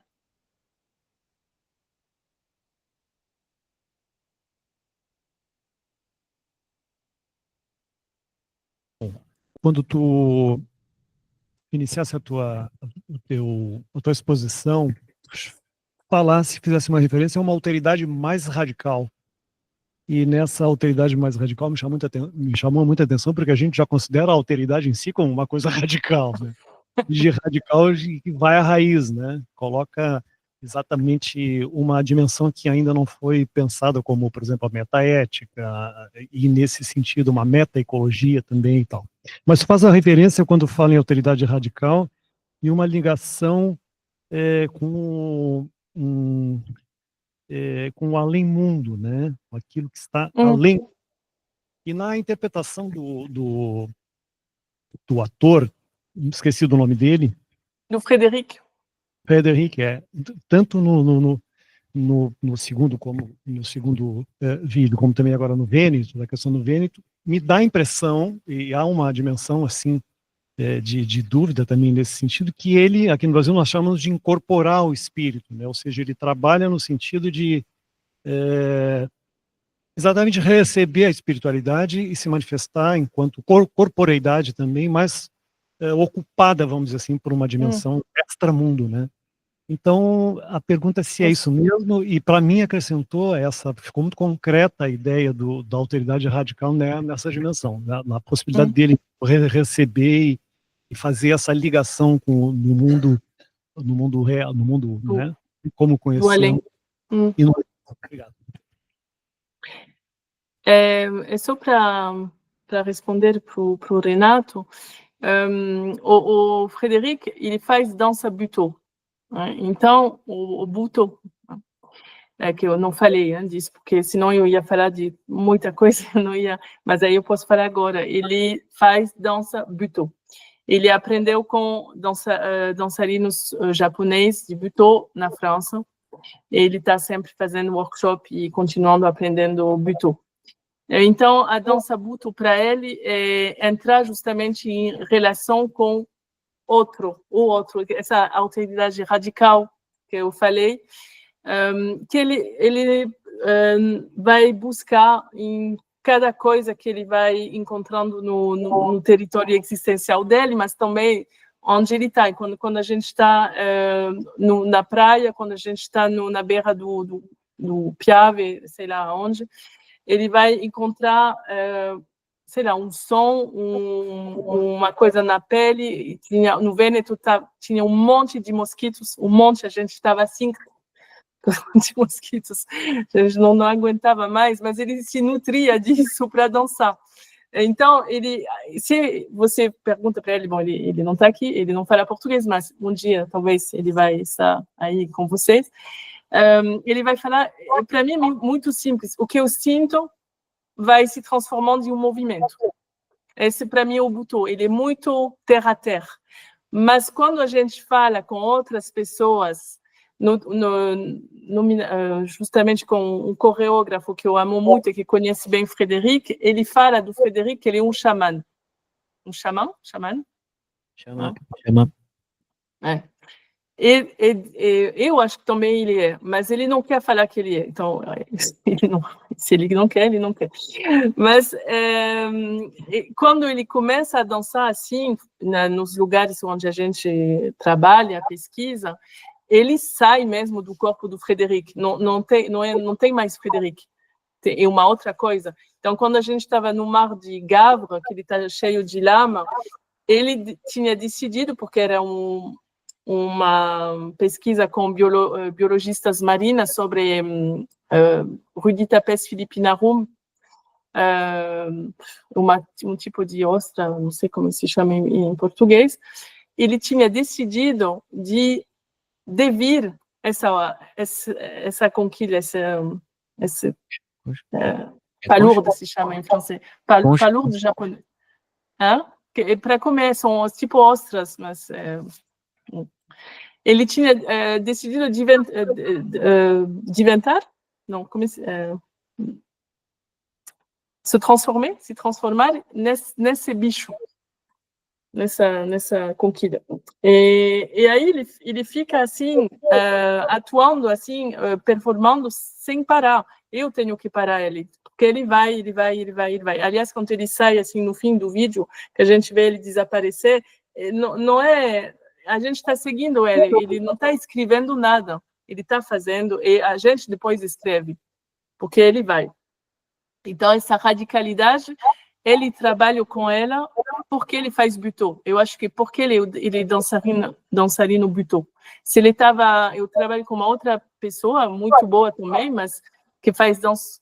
Quando tu iniciasse a tua exposição, fizesse uma referência a uma alteridade mais radical. E nessa alteridade mais radical me chamou muita atenção, porque a gente já considera a alteridade em si como uma coisa radical, né? E de radical que vai à raiz, né? Coloca exatamente uma dimensão que ainda não foi pensada, como, por exemplo, a metaética, e nesse sentido uma metaecologia também e tal. Mas faz a referência, quando fala em alteridade radical, e uma ligação com o além-mundo, né? Aquilo que está além. E na interpretação do ator, esqueci do nome dele. Do Frédéric. Frédéric, tanto no segundo vídeo, como também agora no Vêneto, da questão do Vêneto, me dá a impressão, e há uma dimensão assim de dúvida também nesse sentido, que ele, aqui no Brasil, nós chamamos de incorporar o espírito, né? Ou seja, ele trabalha no sentido de exatamente receber a espiritualidade e se manifestar enquanto corporeidade também, mas ocupada, vamos dizer assim, por uma dimensão extramundo, né? Então, a pergunta é se é isso mesmo, e para mim acrescentou ficou muito concreta a ideia da alteridade radical, né, nessa dimensão, na possibilidade dele receber e fazer essa ligação no mundo real, no mundo, né, como conhecemos. E no... Obrigado. Só para responder para o Renato, o Frédéric, ele faz dança buto. Então, o buto, que eu não falei disso, porque senão eu ia falar de muita coisa, não ia, mas aí eu posso falar agora. Ele faz dança buto. Ele aprendeu com dançarinos japoneses de buto na França. Ele está sempre fazendo workshop e continuando aprendendo buto. Então, a dança buto, para ele, é entrar justamente em relação com o outro, essa alteridade radical que eu falei, que ele vai buscar em cada coisa que ele vai encontrando no território existencial dele, mas também onde ele está. Quando a gente está na praia, quando a gente está na beira do Piave, sei lá onde, ele vai encontrar, sei lá, um som, uma coisa na pele. No Vêneto tinha um monte de mosquitos, a gente estava assim, de mosquitos, a gente não aguentava mais, mas ele se nutria disso para dançar. Então, se você pergunta para ele, bom, ele não está aqui, ele não fala português, mas um dia, talvez, ele vai estar aí com vocês, ele vai falar, para mim é muito simples, o que eu sinto vai se transformando em um movimento. Esse, para mim, é o Butô, ele é muito terra a terra. Mas quando a gente fala com outras pessoas, justamente com um coreógrafo que eu amo muito e que conhece bem Frédéric, ele fala do Frédéric que ele é um xamã. Um xamã? Xamã? Xamã. É. Eu acho que também ele é, mas ele não quer falar que ele é. Então, se ele não quer, ele não quer. Mas quando ele começa a dançar assim, nos lugares onde a gente trabalha, pesquisa, ele sai mesmo do corpo do Frédéric. Não tem mais Frédéric. É uma outra coisa. Então, quando a gente estava no mar de Gavre, que ele está cheio de lama, ele tinha decidido, porque era uma pesquisa com biologistas marinas sobre Ruditapes philippinarum, um tipo de ostra, não sei como se chama em português. Ele tinha decidido de devir essa conquilha, esse palourde se chama em francês, palourde japonês. Para comer, são tipo ostras, mas ele tinha decidido de inventar, não, como se transformar nesse bicho, nessa conquilha. E aí ele fica assim, atuando assim, performando sem parar. Eu tenho que parar ele, porque ele vai. Aliás, quando ele sai assim no fim do vídeo, que a gente vê ele desaparecer, não é... A gente está seguindo ele não está escrevendo nada, ele está fazendo, e a gente depois escreve, porque ele vai. Então, essa radicalidade, ele trabalha com ela porque ele faz Butô. Eu acho que porque ele é dançarino Butô. Se ele estava... Eu trabalho com uma outra pessoa, muito boa também, mas que faz dança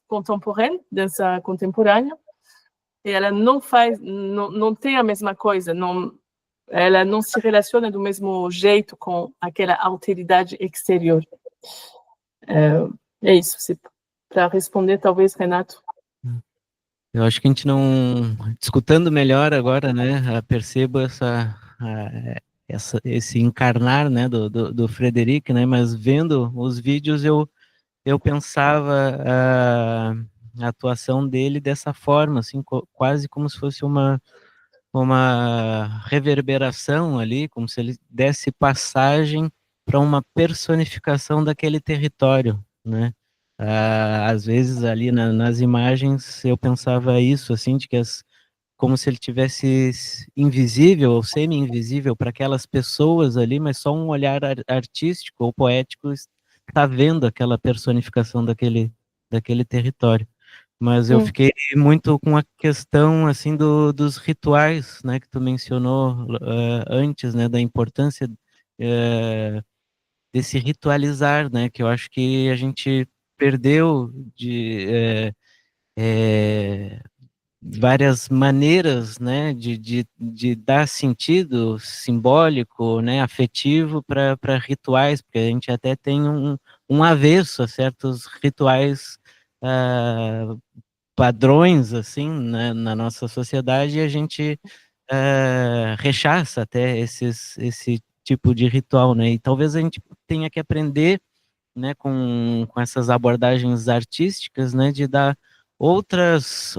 contemporânea, e ela não tem a mesma coisa, ela não se relaciona do mesmo jeito com aquela alteridade exterior. É isso, para responder, talvez, Renato. Eu acho que a gente não... Escutando melhor agora, né, percebo esse encarnar, né, do Frédéric, né, mas vendo os vídeos eu pensava a atuação dele dessa forma, assim, quase como se fosse uma reverberação ali, como se ele desse passagem para uma personificação daquele território, né? Às vezes ali nas imagens eu pensava isso, assim, de que como se ele tivesse invisível ou semi-invisível para aquelas pessoas ali, mas só um olhar artístico ou poético está vendo aquela personificação daquele território. Mas eu fiquei muito com a questão assim dos rituais, né, que tu mencionou antes, né, da importância desse ritualizar, né, que eu acho que a gente perdeu de várias maneiras, né, de dar sentido simbólico, né, afetivo para rituais, porque a gente até tem um avesso a certos rituais padrões, assim, né, na nossa sociedade, e a gente rechaça até esse tipo de ritual, né, e talvez a gente tenha que aprender, né, com essas abordagens artísticas, né, de dar outras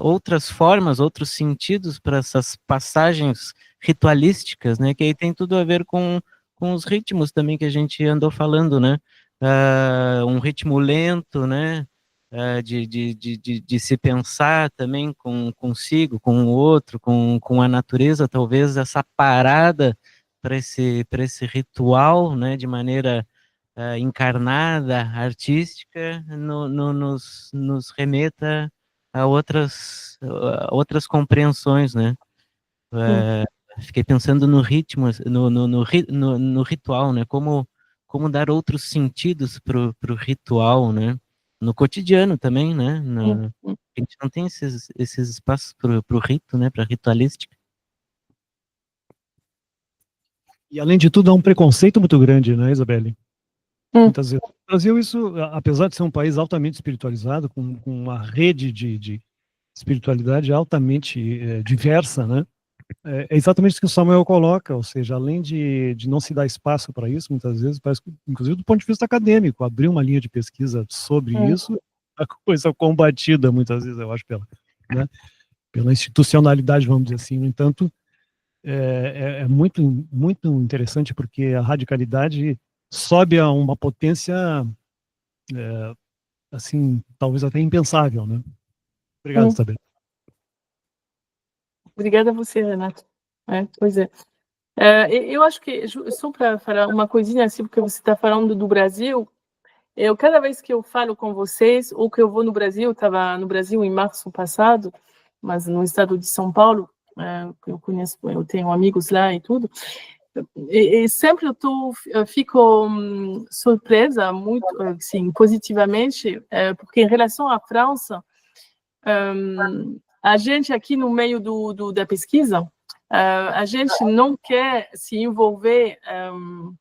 formas, outros sentidos para essas passagens ritualísticas, né, que aí tem tudo a ver com os ritmos também que a gente andou falando, né, um ritmo lento, né? De se pensar também consigo, com o outro, com a natureza, talvez essa parada para esse ritual, né? De maneira encarnada, artística, nos remeta a outras compreensões, né? Fiquei pensando no ritmo, no ritual, né? Como dar outros sentidos pro ritual, né? No cotidiano também, né? A gente não tem esses espaços pro rito, né? Para ritualística. E além de tudo, há um preconceito muito grande, né, Isabelle? Muitas vezes. No Brasil, isso, apesar de ser um país altamente espiritualizado, com uma rede de espiritualidade altamente diversa, né? É exatamente isso que o Samuel coloca, ou seja, além de não se dar espaço para isso, muitas vezes, parece que, inclusive do ponto de vista acadêmico, abrir uma linha de pesquisa sobre isso, a coisa combatida, muitas vezes, eu acho, pela institucionalidade, vamos dizer assim. No entanto, é muito, muito interessante, porque a radicalidade sobe a uma potência, assim, talvez até impensável, né? Obrigado, Isabel. Obrigada a você, Renato. Pois é. Eu acho que, só para falar uma coisinha assim, porque você está falando do Brasil, cada vez que eu falo com vocês, ou que eu vou no Brasil, eu estava no Brasil em março passado, mas no estado de São Paulo, eu conheço, eu tenho amigos lá e tudo, e sempre eu fico surpresa, muito, assim, positivamente, porque em relação à França, a gente aqui no meio da pesquisa, a gente não quer se envolver,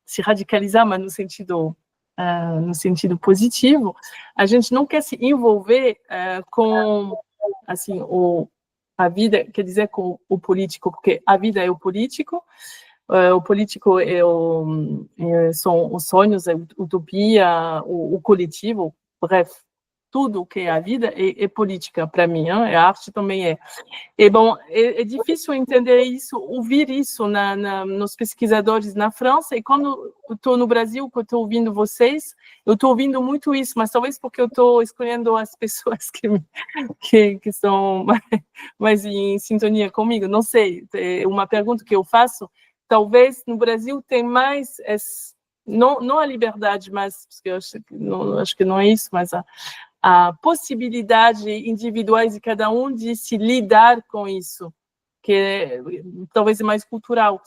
se radicalizar, mas no sentido positivo, a gente não quer se envolver com, assim, a vida, quer dizer, com o político, porque a vida é o político são os sonhos, a utopia, o coletivo, bref, tudo que é a vida é política para mim, hein? A arte também é. E, bom, é difícil entender isso, ouvir isso nos pesquisadores na França, e quando eu estou no Brasil, que eu estou ouvindo vocês, eu estou ouvindo muito isso, mas talvez porque eu estou escolhendo as pessoas que são mais em sintonia comigo, não sei, é uma pergunta que eu faço. Talvez no Brasil tem mais, não a liberdade, mas porque eu acho que não é isso, mas a possibilidade individuais de cada um de se lidar com isso, que talvez é mais cultural,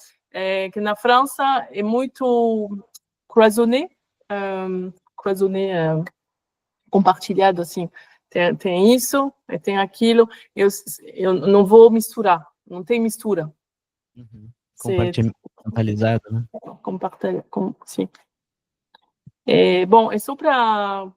que na França é muito cloisonné, compartilhado, assim, tem isso, tem aquilo, eu não vou misturar, não tem mistura. Compartilhado, né? Sim. Bom, é só para...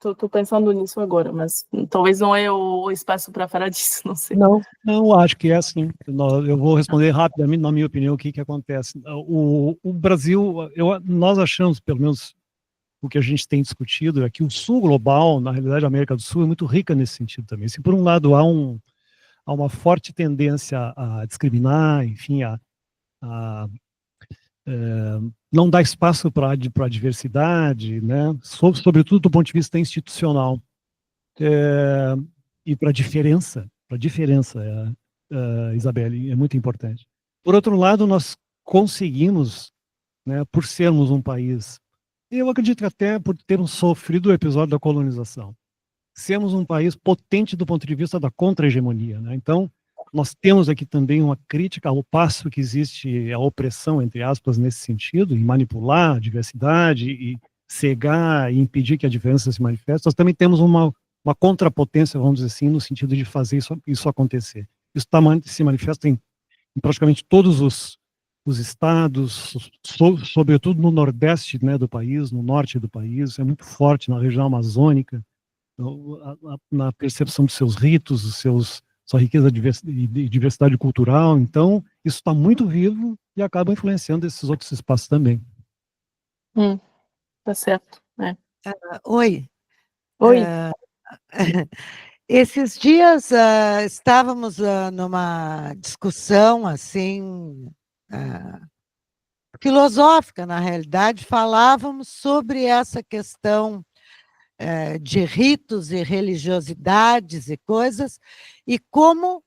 Estou pensando nisso agora, mas talvez não é o espaço para falar disso, não sei. Não, acho que é assim. Eu vou responder rapidamente, na minha opinião, o que acontece. O Brasil, nós achamos, pelo menos o que a gente tem discutido, é que o Sul global, na realidade a América do Sul, é muito rica nesse sentido também. Se por um lado há uma forte tendência a discriminar, enfim, não dar espaço para a diversidade, né? Sobretudo do ponto de vista institucional, e para a diferença, Isabelle, é muito importante. Por outro lado, nós conseguimos, né, por sermos um país, eu acredito que até por termos sofrido o episódio da colonização, sermos um país potente do ponto de vista da contra-hegemonia, né? Então, nós temos aqui também uma crítica ao passo que existe a opressão, entre aspas, nesse sentido, em manipular a diversidade e cegar e impedir que a diferença se manifeste. Nós também temos uma contrapotência, vamos dizer assim, no sentido de fazer isso acontecer. Isso se manifesta em praticamente todos os estados, sobretudo no nordeste, né, do país, no norte do país, é muito forte na região amazônica, na percepção dos seus ritos, sua riqueza de diversidade cultural. Então, isso está muito vivo e acaba influenciando esses outros espaços também. Tá certo. Oi. Oi. Esses dias estávamos numa discussão assim filosófica, na realidade, falávamos sobre essa questão de ritos e religiosidades e coisas, e como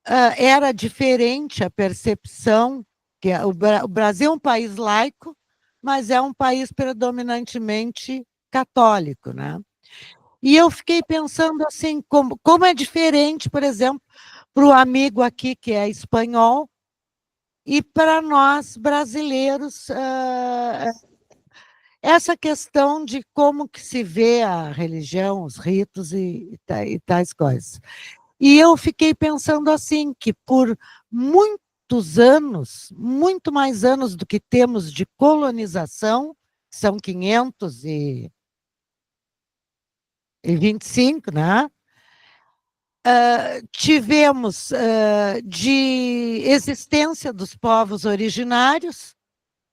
era diferente a percepção, que o Brasil é um país laico, mas é um país predominantemente católico, né? E eu fiquei pensando assim, como é diferente, por exemplo, para o amigo aqui que é espanhol, e para nós brasileiros, essa questão de como que se vê a religião, os ritos e tais coisas. E eu fiquei pensando assim, que por muitos anos, muito mais anos do que temos de colonização, são 525, né? Tivemos de existência dos povos originários,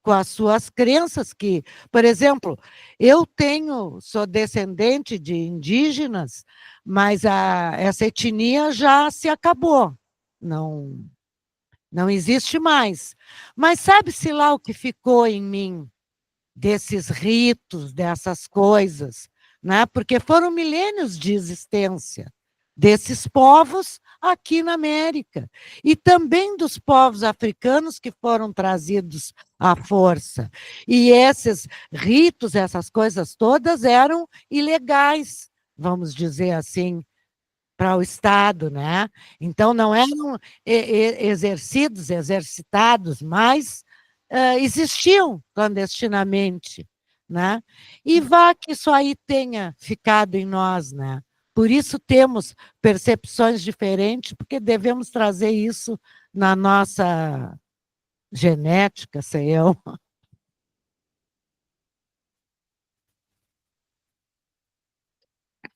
com as suas crenças, que, por exemplo, eu sou descendente de indígenas, mas essa etnia já se acabou, não existe mais. Mas sabe-se lá o que ficou em mim, desses ritos, dessas coisas, né? Porque foram milênios de existência desses povos aqui na América, e também dos povos africanos que foram trazidos à força. E esses ritos, essas coisas todas eram ilegais, vamos dizer assim, para o Estado, né? Então, não eram exercitados, mas existiam clandestinamente, né? E vá que isso aí tenha ficado em nós, né? Por isso temos percepções diferentes, porque devemos trazer isso na nossa genética, sei eu.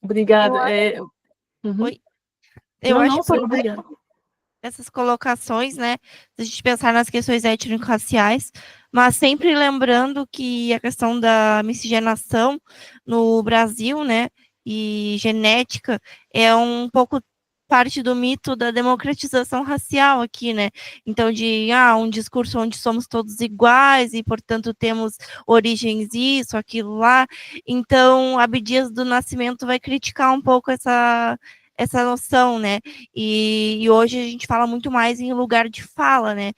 Obrigada. Oi. Eu acho Só que obrigada. essas colocações, né, se a gente pensar nas questões étnico-raciais, mas sempre lembrando que a questão da miscigenação no Brasil, né, e genética é um pouco parte do mito da democratização racial aqui, né? Então, um discurso onde somos todos iguais e, portanto, temos origens isso, aquilo lá. Então, Abdias do Nascimento vai criticar um pouco essa noção, né? E hoje a gente fala muito mais em lugar de fala, né?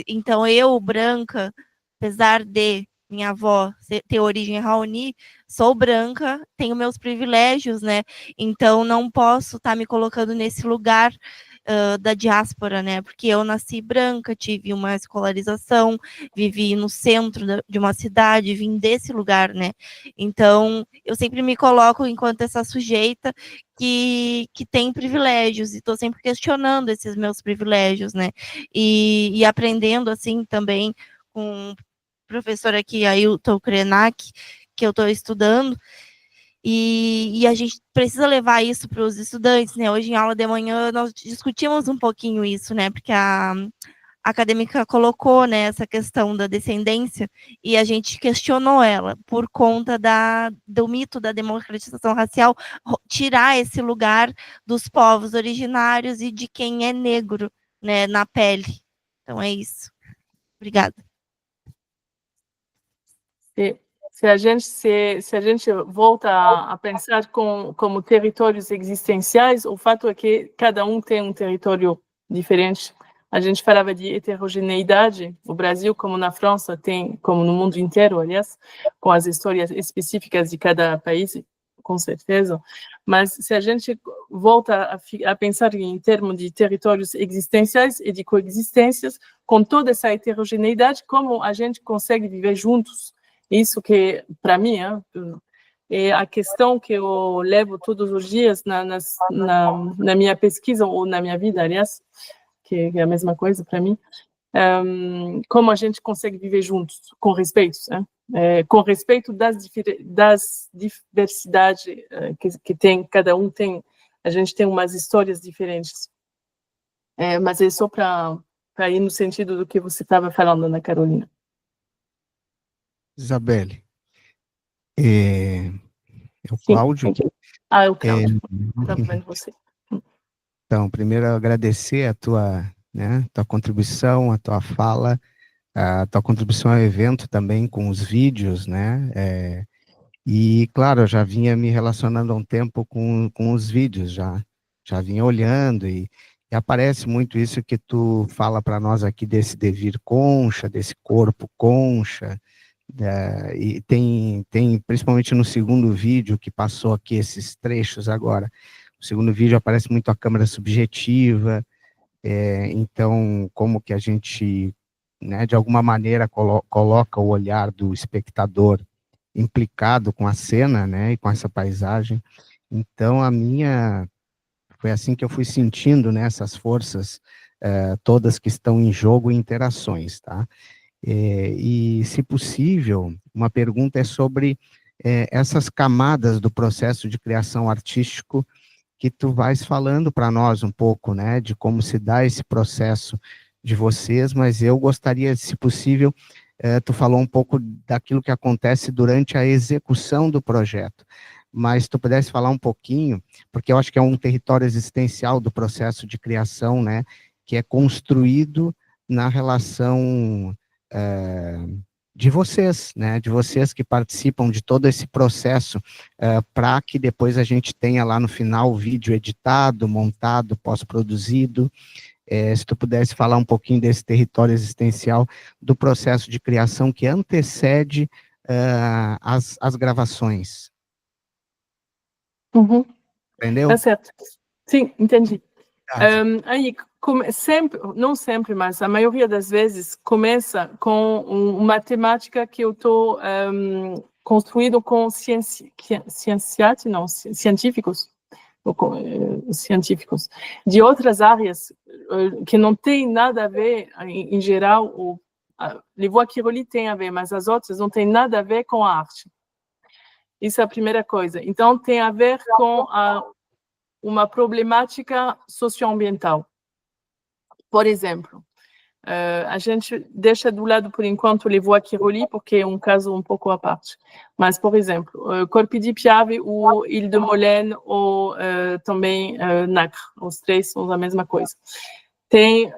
Então, eu, branca, apesar de minha avó ter origem raoni, sou branca, tenho meus privilégios, né? Então, não posso estar me colocando nesse lugar da diáspora, né? Porque eu nasci branca, tive uma escolarização, vivi no centro de uma cidade, vim desse lugar, né? Então, eu sempre me coloco enquanto essa sujeita que tem privilégios, e estou sempre questionando esses meus privilégios, né? E aprendendo, assim, também com o professor aqui, Ailton Krenak, que eu estou estudando, e a gente precisa levar isso para os estudantes, né? Hoje, em aula de manhã, nós discutimos um pouquinho isso, né? Porque a acadêmica colocou, né, essa questão da descendência, e a gente questionou ela por conta do mito da democratização racial, tirar esse lugar dos povos originários e de quem é negro, né, na pele. Então, é isso. Obrigada. Se a gente volta a pensar como territórios existenciais, o fato é que cada um tem um território diferente. A gente falava de heterogeneidade. O Brasil, como na França, tem, como no mundo inteiro, aliás, com as histórias específicas de cada país, com certeza. Mas se a gente volta a pensar em termos de territórios existenciais e de coexistências, com toda essa heterogeneidade, como a gente consegue viver juntos? Isso que, para mim, é a questão que eu levo todos os dias na minha pesquisa, ou na minha vida, aliás, que é a mesma coisa para mim, como a gente consegue viver juntos, com respeito, né? Com respeito das diversidades que tem, cada um tem, a gente tem umas histórias diferentes. Mas é só para ir no sentido do que você estava falando, Ana Carolina. Isabelle, é o Cláudio. É o Cláudio. Está vendo você. Então, primeiro agradecer a tua contribuição, a tua fala, a tua contribuição ao evento também com os vídeos, né? E, claro, eu já vinha me relacionando há um tempo com os vídeos, já vinha olhando e aparece muito isso que tu fala para nós aqui desse devir concha, desse corpo concha, e tem, principalmente no segundo vídeo que passou aqui, esses trechos agora, o segundo vídeo aparece muito a câmera subjetiva, então, como que a gente, né, de alguma maneira coloca o olhar do espectador implicado com a cena, né, e com essa paisagem. Então, foi assim que eu fui sentindo, né, essas forças todas que estão em jogo e interações, tá? E, se possível, uma pergunta é sobre essas camadas do processo de criação artístico que tu vais falando para nós um pouco, né, de como se dá esse processo de vocês, mas eu gostaria, se possível, tu falou um pouco daquilo que acontece durante a execução do projeto, mas tu pudesse falar um pouquinho, porque eu acho que é um território existencial do processo de criação, né, que é construído na relação de vocês, né, de vocês que participam de todo esse processo, para que depois a gente tenha lá no final o vídeo editado, montado, pós-produzido. Se tu pudesse falar um pouquinho desse território existencial, do processo de criação que antecede as gravações. Uhum. Entendeu? Tá certo. Sim, entendi. Tá. Aí, sempre, não sempre, mas a maioria das vezes, começa com uma temática que eu estou construindo com científicos, científicos de outras áreas que não tem nada a ver, em geral, Les Voix qui Relient tem a ver, mas as outras não tem nada a ver com a arte. Isso é a primeira coisa. Então, tem a ver com uma problemática socioambiental. Por exemplo, a gente deixa do lado, por enquanto, Les Voix qui Relient, porque é um caso um pouco à parte. Mas, por exemplo, Corpi di Piave, ou Île de Molène, ou também Nacre. Os três são a mesma coisa. Tem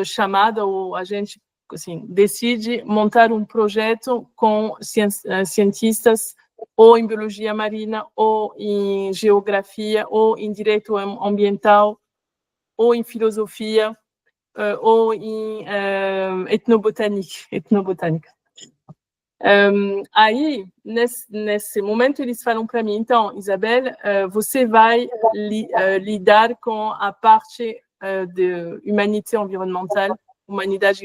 chamada, ou a gente assim, decide montar um projeto com cientistas, ou em biologia marina, ou em geografia, ou em direito ambiental, ou em filosofia, ou em etnobotânica. Aí, nesse momento, eles falam para mim, então, Isabel, você vai lidar com a parte de humanidade environmental, humanidades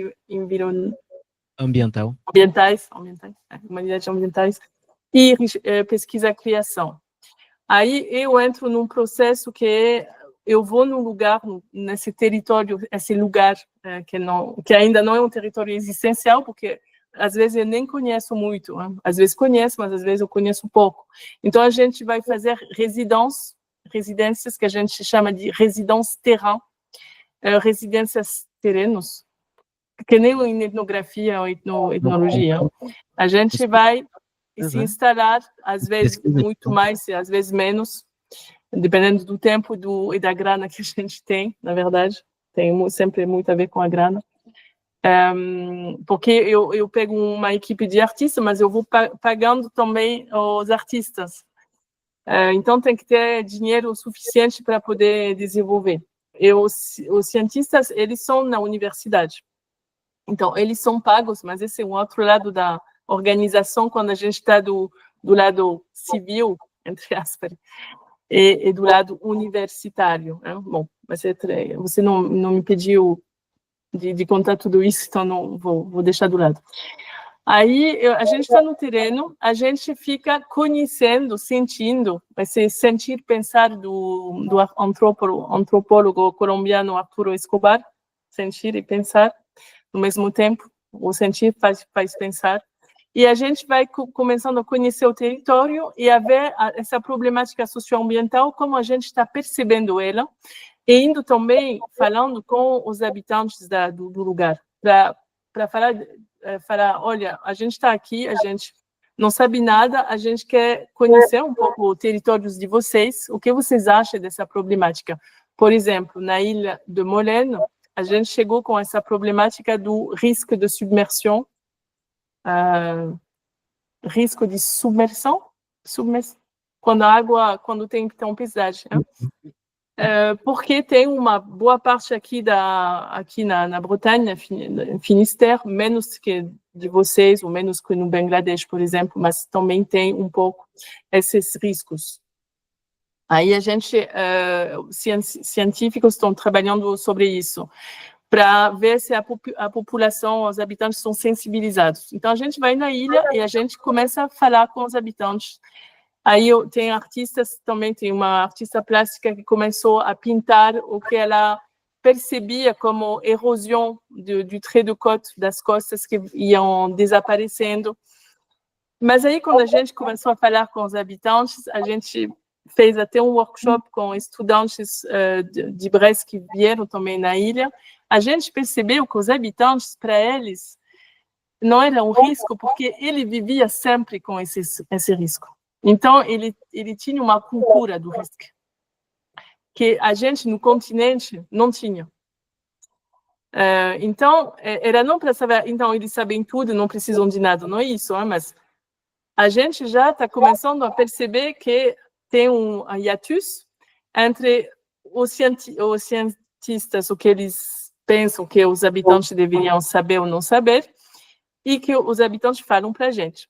ambientais, humanidades ambientais, e pesquisa e criação. Aí eu entro num processo eu vou num lugar, nesse território, esse lugar que ainda não é um território existencial, porque às vezes eu nem conheço muito, hein? Às vezes conheço, mas às vezes eu conheço pouco. Então a gente vai fazer residências que a gente chama de résidence terrain, residências terrenos, que nem em etnografia ou etnologia. A gente vai se instalar, às vezes muito mais, às vezes menos, dependendo do tempo e da grana que a gente tem, na verdade. Tem sempre muito a ver com a grana. Porque eu pego uma equipe de artistas, mas eu vou pagando também os artistas. Então, tem que ter dinheiro suficiente para poder desenvolver. Os cientistas, eles são na universidade. Então, eles são pagos, mas esse é o outro lado da organização, quando a gente está do lado civil, entre aspas, e do lado universitário. Né? Bom, você não me pediu de contar tudo isso, então não vou deixar do lado. Aí, a gente está no terreno, a gente fica conhecendo, sentindo, vai ser sentir, pensar do antropólogo colombiano Arturo Escobar, sentir e pensar no mesmo tempo, o sentir faz pensar, e a gente vai começando a conhecer o território e a ver essa problemática socioambiental, como a gente está percebendo ela, e indo também falando com os habitantes do lugar, para falar, olha, a gente está aqui, a gente não sabe nada, a gente quer conhecer um pouco os territórios de vocês, o que vocês acham dessa problemática. Por exemplo, na Ilha de Molène, a gente chegou com essa problemática do risco de submersão, risco de submersão, quando tem tempestade, né? Porque tem uma boa parte aqui na Bretanha, Finisterre, menos que de vocês, ou menos que no Bangladesh, por exemplo, mas também tem um pouco esses riscos. Aí a gente, científicos estão trabalhando sobre isso, para ver se a população, os habitantes são sensibilizados. Então a gente vai na ilha e a gente começa a falar com os habitantes. Aí tem artistas também, tem uma artista plástica que começou a pintar o que ela percebia como erosão do trait de côte, das costas que iam desaparecendo. Mas aí, quando a gente começou a falar com os habitantes, a gente fez até um workshop com estudantes de Brest que vieram também na ilha. A gente percebeu que os habitantes, para eles, não era um risco, porque ele vivia sempre com esse risco. Então, ele tinha uma cultura do risco, que a gente, no continente, não tinha. Então, era não para saber, então, eles sabem tudo, não precisam de nada, não é isso, mas a gente já está começando a perceber que tem um hiatus entre os cientistas, o que eles pensam que os habitantes deveriam saber ou não saber, e que os habitantes falam para a gente.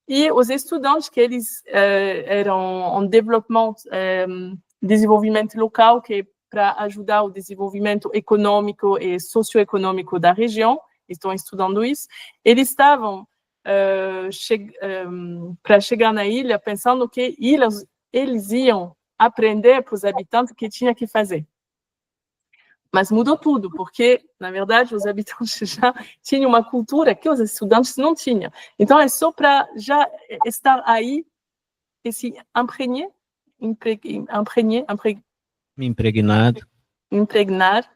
E os estudantes, que eles eram em desenvolvimento local, que para ajudar o desenvolvimento econômico e socioeconômico da região, estão estudando isso, eles estavam para chegar na ilha pensando que eles iam aprender para os habitantes o que tinha que fazer. Mas mudou tudo, porque, na verdade, os habitantes já tinham uma cultura que os estudantes não tinham. Então, é só para já estar aí e se impregnar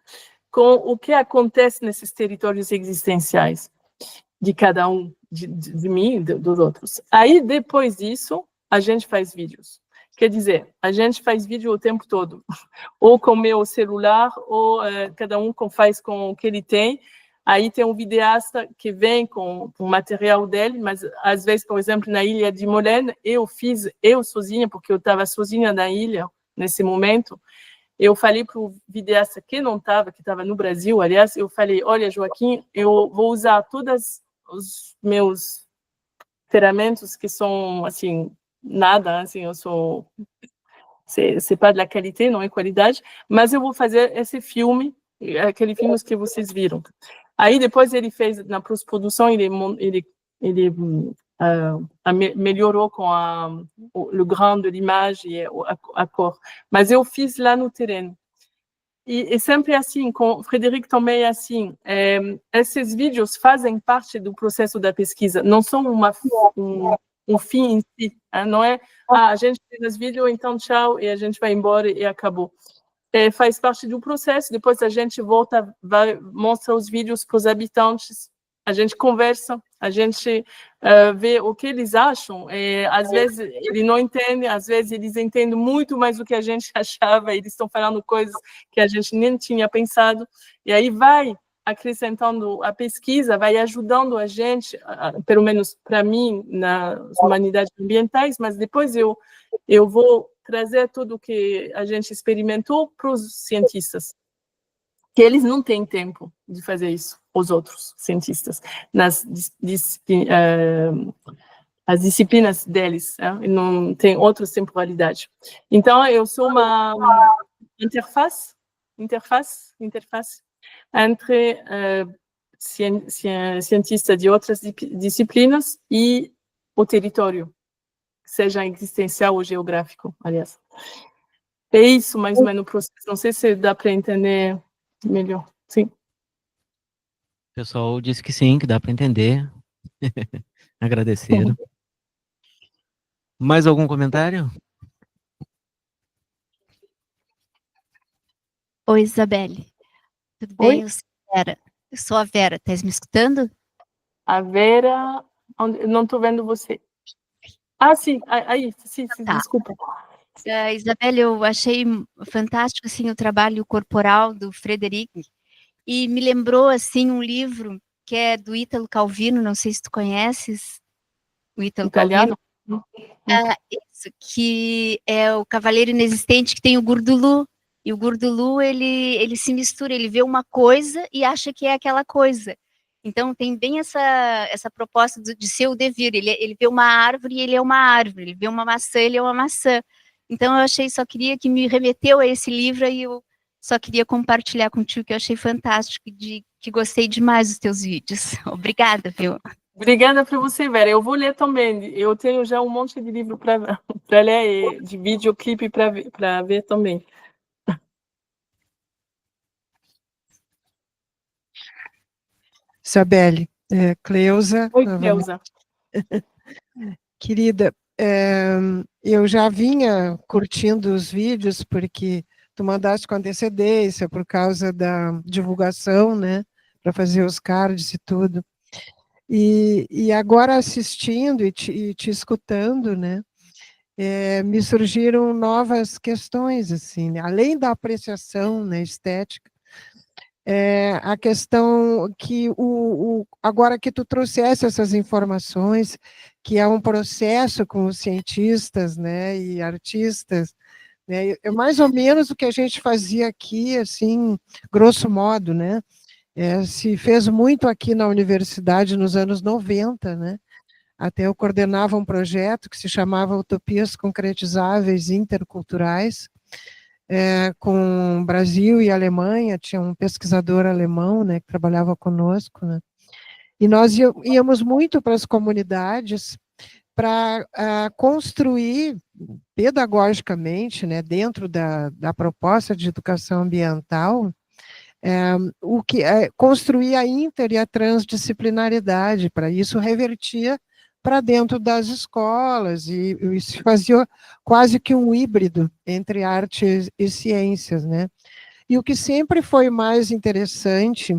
com o que acontece nesses territórios existenciais de cada um, de mim e dos outros. Aí, depois disso, a gente faz vídeos. Quer dizer, a gente faz vídeo o tempo todo, ou com meu celular, ou cada um faz com o que ele tem. Aí tem um videasta que vem com o material dele, mas às vezes, por exemplo, na ilha de Molène, eu sozinha, porque eu estava sozinha na ilha nesse momento, eu falei para o videasta que não estava, que estava no Brasil, aliás, eu falei, olha, Joaquim, eu vou usar todos os meus ferramentas que são, assim, nada, assim, eu sou... C'est pas de la qualité, não é qualidade, mas eu vou fazer esse filme, aquele filme que vocês viram. Aí depois ele fez, na pós-produção, ele melhorou com o grain de l'image e a cor. Mas eu fiz lá no terreno. E sempre assim, com o Frederic também é assim, esses vídeos fazem parte do processo da pesquisa, não são um fim em si, não é, a gente fez vídeo, então tchau, e a gente vai embora e acabou. Faz parte do processo, depois a gente volta, mostra os vídeos para os habitantes, a gente conversa, a gente vê o que eles acham, às vezes eles não entendem, às vezes eles entendem muito mais do que a gente achava, eles estão falando coisas que a gente nem tinha pensado, e aí vai acrescentando a pesquisa, vai ajudando a gente, pelo menos para mim, nas humanidades ambientais, mas depois eu vou trazer tudo o que a gente experimentou para os cientistas, que eles não têm tempo de fazer isso, os outros cientistas, as disciplinas deles, não tem outras temporalidades. Então, eu sou uma interface entre cientistas de outras disciplinas e o território, seja existencial ou geográfico, aliás. É isso, mais ou menos, o processo. Não sei se dá para entender melhor. Sim. O pessoal disse que sim, que dá para entender. Agradeceram. Mais algum comentário? Oi, Isabelle. Tudo bem? Eu sou a Vera. Tá me escutando? A Vera... Eu não estou vendo você. Ah, sim. Aí, sim, Tá. Desculpa. Isabelle, eu achei fantástico assim, o trabalho corporal do Frederic. e me lembrou, assim, um livro que é do Ítalo Calvino, não sei se tu conheces, o Ítalo Calvino. Italiano? Isso, que é o Cavaleiro Inexistente, que tem o Gurdulu, e o Gurdulu, ele se mistura, ele vê uma coisa e acha que é aquela coisa. Então, tem bem essa proposta de ser o devir, ele vê uma árvore e ele é uma árvore, ele vê uma maçã, ele é uma maçã. Então, eu só queria que me remeteu a esse livro, e eu só queria compartilhar contigo, que eu achei fantástico, que gostei demais dos teus vídeos. Obrigada, viu? Obrigada para você, Vera. Eu vou ler também. Eu tenho já um monte de livro para ler, e de videoclipe para ver também. Isabelle, Cleusa. Oi, novamente. Cleusa. Querida, eu já vinha curtindo os vídeos, porque tu mandaste com antecedência, por causa da divulgação, né, para fazer os cards e tudo. E agora assistindo e te escutando, né, me surgiram novas questões, assim, né, além da apreciação, né, estética, a questão que agora que tu trouxesse essas informações, que é um processo com os cientistas, né, e artistas, né, é mais ou menos o que a gente fazia aqui, assim, grosso modo, né, se fez muito aqui na universidade nos anos 90, né, até eu coordenava um projeto que se chamava Utopias Concretizáveis Interculturais, com Brasil e Alemanha, tinha um pesquisador alemão, né, que trabalhava conosco, né, e nós íamos muito para as comunidades para construir pedagogicamente, né, dentro da proposta de educação ambiental, construir a inter e a transdisciplinaridade. Para isso revertia para dentro das escolas, e se fazia quase que um híbrido entre artes e ciências, né? E o que sempre foi mais interessante,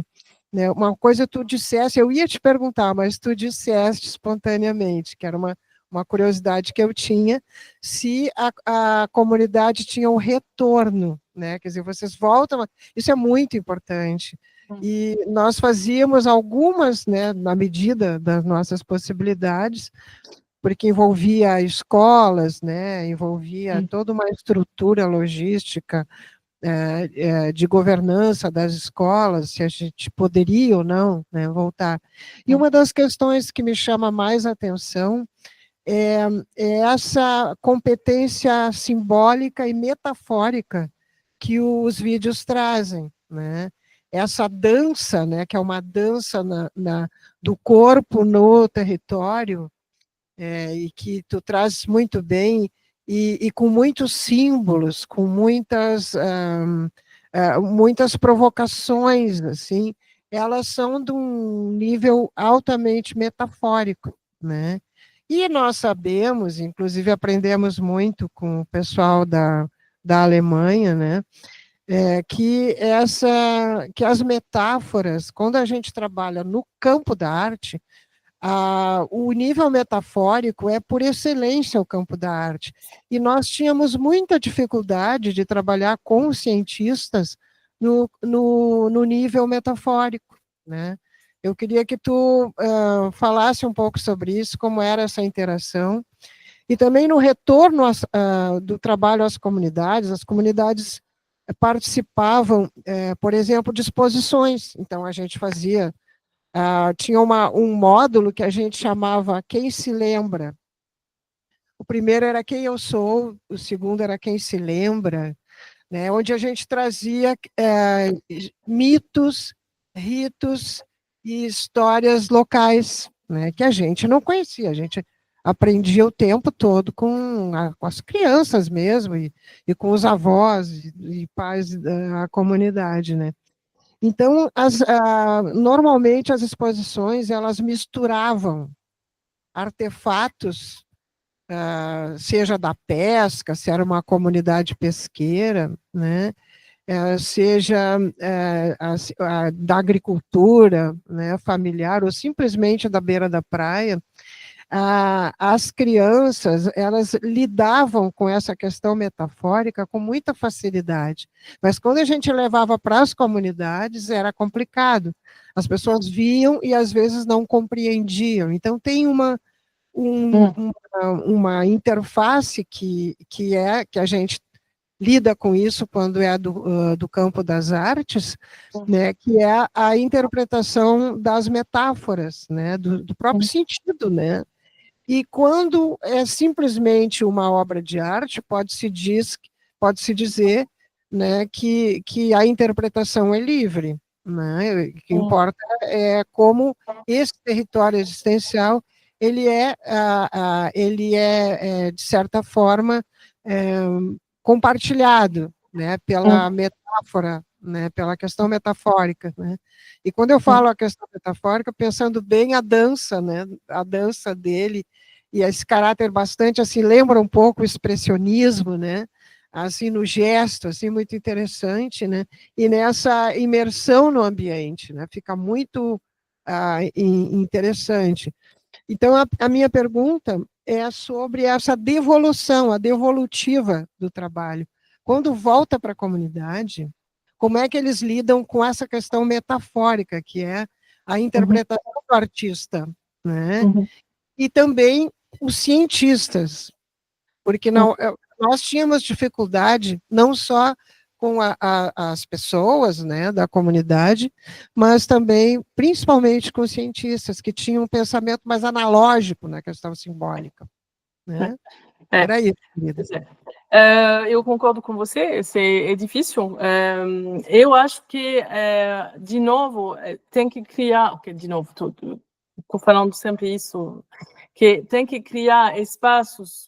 né, uma coisa tu disseste, eu ia te perguntar, mas tu disseste espontaneamente, que era uma curiosidade que eu tinha, se a comunidade tinha um retorno, né? Quer dizer, vocês voltam, isso é muito importante. E nós fazíamos algumas, né, na medida das nossas possibilidades, porque envolvia escolas, né, envolvia toda uma estrutura logística de governança das escolas, se a gente poderia ou não, né, voltar. E uma das questões que me chama mais a atenção é essa competência simbólica e metafórica que os vídeos trazem, né? Essa dança, né, que é uma dança do corpo no território, e que tu trazes muito bem, e com muitos símbolos, com muitas provocações, assim, elas são de um nível altamente metafórico, né? E nós sabemos, inclusive aprendemos muito com o pessoal da Alemanha, né, que as metáforas, quando a gente trabalha no campo da arte, o nível metafórico é por excelência o campo da arte. E nós tínhamos muita dificuldade de trabalhar com os cientistas no nível metafórico, né? Eu queria que tu falasse um pouco sobre isso, como era essa interação, e também no retorno do trabalho às comunidades. As comunidades participavam, por exemplo, de exposições. Então, a gente fazia, tinha um módulo que a gente chamava Quem se lembra. O primeiro era Quem eu sou, o segundo era Quem se lembra, né, onde a gente trazia mitos, ritos e histórias locais, né, que a gente não conhecia, a gente aprendia o tempo todo com as crianças mesmo, e com os avós e pais da comunidade, né. Então, normalmente as exposições, elas misturavam artefatos, seja da pesca, se era uma comunidade pesqueira, né, seja da agricultura, né, familiar, ou simplesmente da beira da praia, as crianças, elas lidavam com essa questão metafórica com muita facilidade, mas quando a gente levava para as comunidades, era complicado. As pessoas viam e às vezes não compreendiam. Então, tem uma interface que a gente lida com isso quando é do campo das artes, né, que é a interpretação das metáforas, né, do próprio sentido, né? E quando é simplesmente uma obra de arte, pode-se dizer, né, que a interpretação é livre, né? O que importa é como esse território existencial ele é de certa forma compartilhado, né, pela metáfora, né, pela questão metafórica, né? E quando eu falo a questão metafórica, pensando bem a dança, né, a dança dele, e esse caráter bastante, assim, lembra um pouco o expressionismo, né, assim, no gesto, assim, muito interessante, né, e nessa imersão no ambiente, né, fica muito interessante. Então, a minha pergunta é sobre essa devolução, a devolutiva do trabalho. Quando volta para a comunidade, como é que eles lidam com essa questão metafórica, que é a interpretação do artista, né? E também os cientistas, porque nós tínhamos dificuldade, não só com as pessoas, né, da comunidade, mas também, principalmente com os cientistas, que tinham um pensamento mais analógico na questão simbólica, né? Era isso, querida. Eu concordo com você, é difícil. Eu acho que, de novo, tem que criar, de novo, estou falando sempre isso, que tem que criar espaços,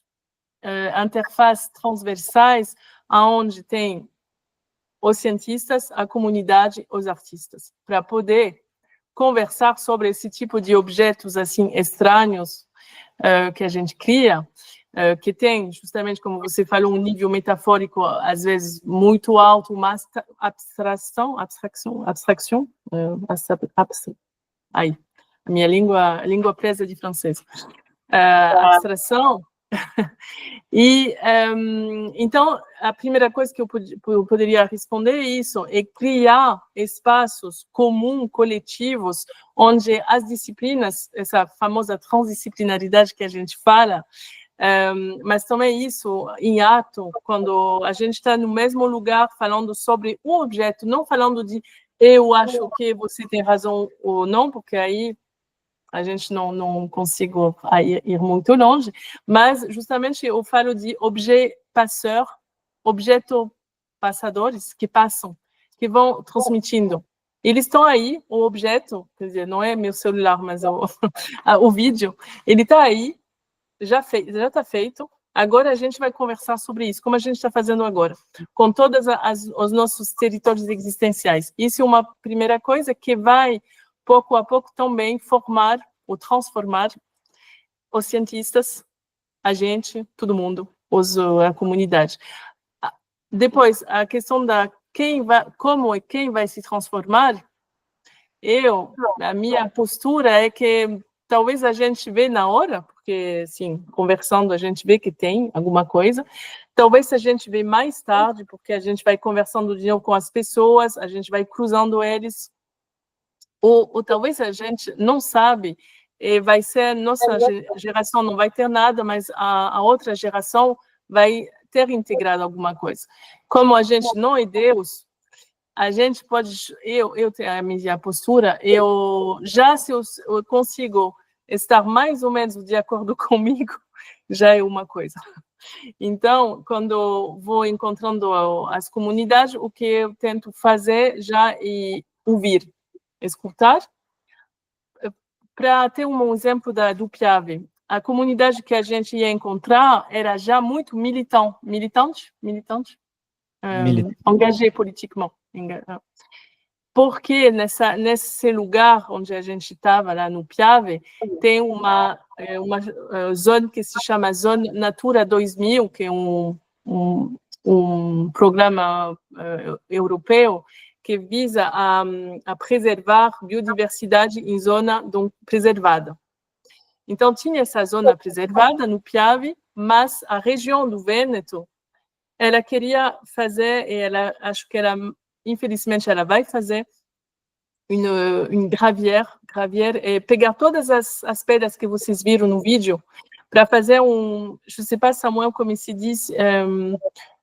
interfaces transversais, onde tem os cientistas, a comunidade, os artistas, para poder conversar sobre esse tipo de objetos assim estranhos que a gente cria, que tem, justamente como você falou, um nível metafórico às vezes muito alto, uma abstração, aí, a minha língua presa de francês, abstração. E, então, a primeira coisa que eu poderia responder é isso, é criar espaços comuns, coletivos, onde as disciplinas, essa famosa transdisciplinaridade que a gente fala, mas também isso em ato, quando a gente está no mesmo lugar falando sobre um objeto, não falando de eu acho que você tem razão ou não, porque aí a gente não consigo ir muito longe, mas justamente eu falo de objetos passadores que passam, que vão transmitindo. Eles estão aí, o objeto, quer dizer, não é meu celular, mas o vídeo, ele está aí, já está feito, agora a gente vai conversar sobre isso, como a gente está fazendo agora, com todos os nossos territórios existenciais. Isso é uma primeira coisa que vai pouco a pouco também formar ou transformar os cientistas, a gente, todo mundo, a comunidade. Depois, a questão da como e quem vai se transformar, a minha postura é que talvez a gente vê na hora, porque, assim, conversando a gente vê que tem alguma coisa, talvez a gente vê mais tarde, porque a gente vai conversando de novo com as pessoas, a gente vai cruzando eles, ou talvez a gente não sabe, e vai ser, nossa geração não vai ter nada, mas a outra geração vai ter integrado alguma coisa. Como a gente não é Deus, a gente pode, eu tenho a minha postura, se eu consigo estar mais ou menos de acordo comigo, já é uma coisa. Então, quando vou encontrando as comunidades, o que eu tento fazer já é ouvir, escutar. Para ter um exemplo do Piave, a comunidade que a gente ia encontrar era já muito militante, engagée politicamente. Porque nesse lugar onde a gente estava, lá no Piave, tem uma zona que se chama Zona Natura 2000, que é um programa europeu que visa a preservar biodiversidade em zona preservada. Então, tinha essa zona preservada no Piave, mas a região do Vêneto, ela queria fazer, e ela, acho que ela, infelizmente, ela vai fazer uma gravière, e pegar todas as pedras que vocês viram no vídeo, para fazer je ne sais pas, Samuel, como se diz,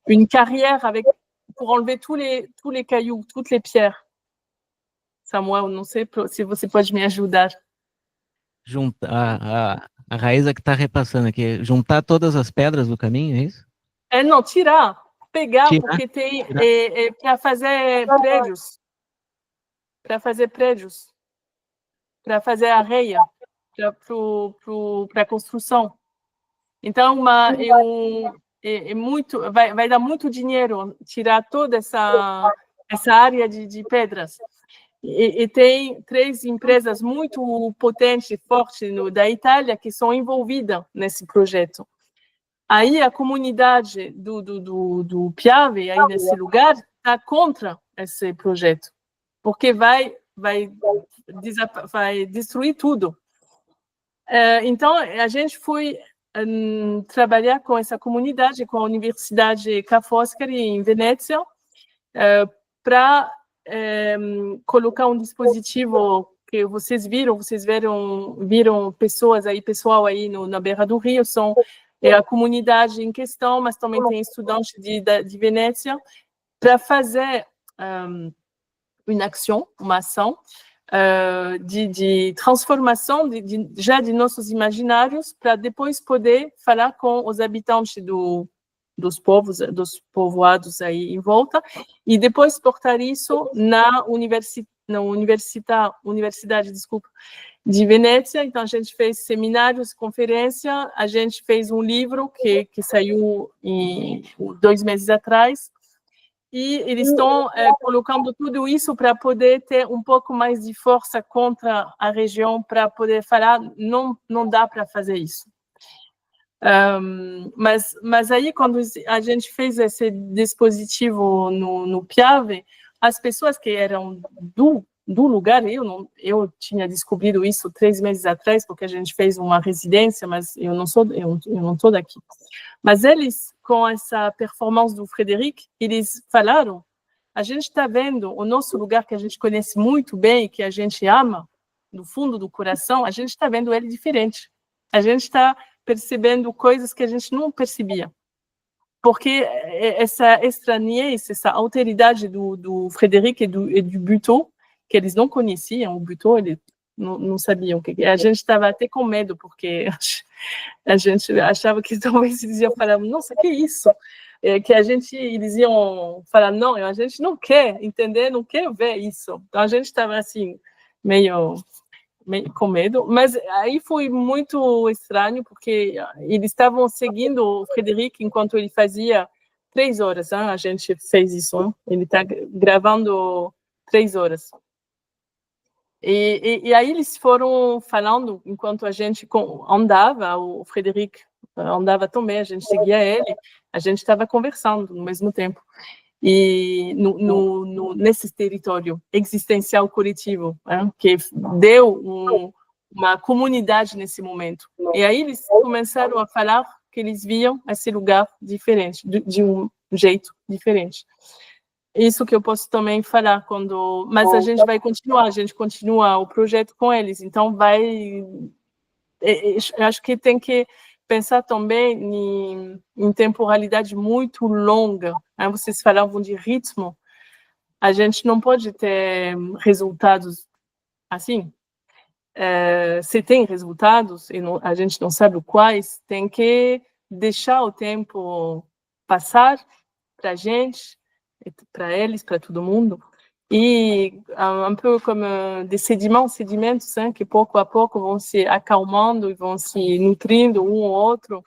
une carrière pour enlever tous les cailloux, toutes les pierres. Samuel, não sei se você pode me ajudar. A Raíza que está repassando aqui, juntar todas as pedras do caminho, é isso? Não, tirar, pegar, Tirar, porque tem para fazer prédios. Para fazer areia, para a construção. Então, vai dar muito dinheiro tirar toda essa área de pedras. E tem 3 empresas muito potentes e fortes da Itália que são envolvidas nesse projeto. Aí a comunidade do Piave, aí nesse lugar, está contra esse projeto, porque vai destruir tudo. Então, a gente foi trabalhar com essa comunidade, com a Universidade Ca' Foscari, em Venezia, para colocar um dispositivo que vocês viram pessoal aí na beira do rio, são a comunidade em questão, mas também tem estudantes de Venezia, para fazer uma ação de transformação já de nossos imaginários, para depois poder falar com os habitantes dos povoados aí em volta, e depois portar isso na Universidade de Venezia. Então, a gente fez seminários, conferência, a gente fez um livro que saiu 2 meses atrás, e eles estão colocando tudo isso para poder ter um pouco mais de força contra a região, para poder falar, não dá para fazer isso. Mas aí, quando a gente fez esse dispositivo no Piave, as pessoas que eram do lugar, eu tinha descobrido isso 3 meses atrás, porque a gente fez uma residência, mas eu não estou daqui. Mas eles, com essa performance do Frédéric, eles falaram: a gente está vendo o nosso lugar que a gente conhece muito bem, que a gente ama, do fundo do coração, a gente está vendo ele diferente. A gente está percebendo coisas que a gente não percebia. Porque essa estranheza, essa alteridade do Frédéric e do Buteau, que eles não conheciam, o Buteau, eles não sabiam o que. A gente estava até com medo, porque a gente achava que talvez eles iam falar: nossa, que isso? Que eles iam falar: não, a gente não quer entender, não quer ver isso. Então a gente estava assim, meio com medo, mas aí foi muito estranho, porque eles estavam seguindo o Frédéric enquanto ele fazia 3 horas, hein? A gente fez isso, hein? Ele está gravando 3 horas. E aí eles foram falando, enquanto a gente andava, o Frédéric andava também, a gente seguia ele, a gente estava conversando no mesmo tempo. E nesse território existencial coletivo, que deu uma comunidade nesse momento. E aí eles começaram a falar que eles viam esse lugar diferente, de um jeito diferente. Isso que eu posso também falar mas a gente vai continuar, a gente continua o projeto com eles, então acho que tem que pensar também em temporalidade muito longa. Vocês falavam de ritmo, a gente não pode ter resultados assim. Se tem resultados, e a gente não sabe quais, tem que deixar o tempo passar para a gente, para eles, para todo mundo, e um pouco como des sedimentos, que pouco a pouco vão se acalmando e vão se nutrindo um ou outro,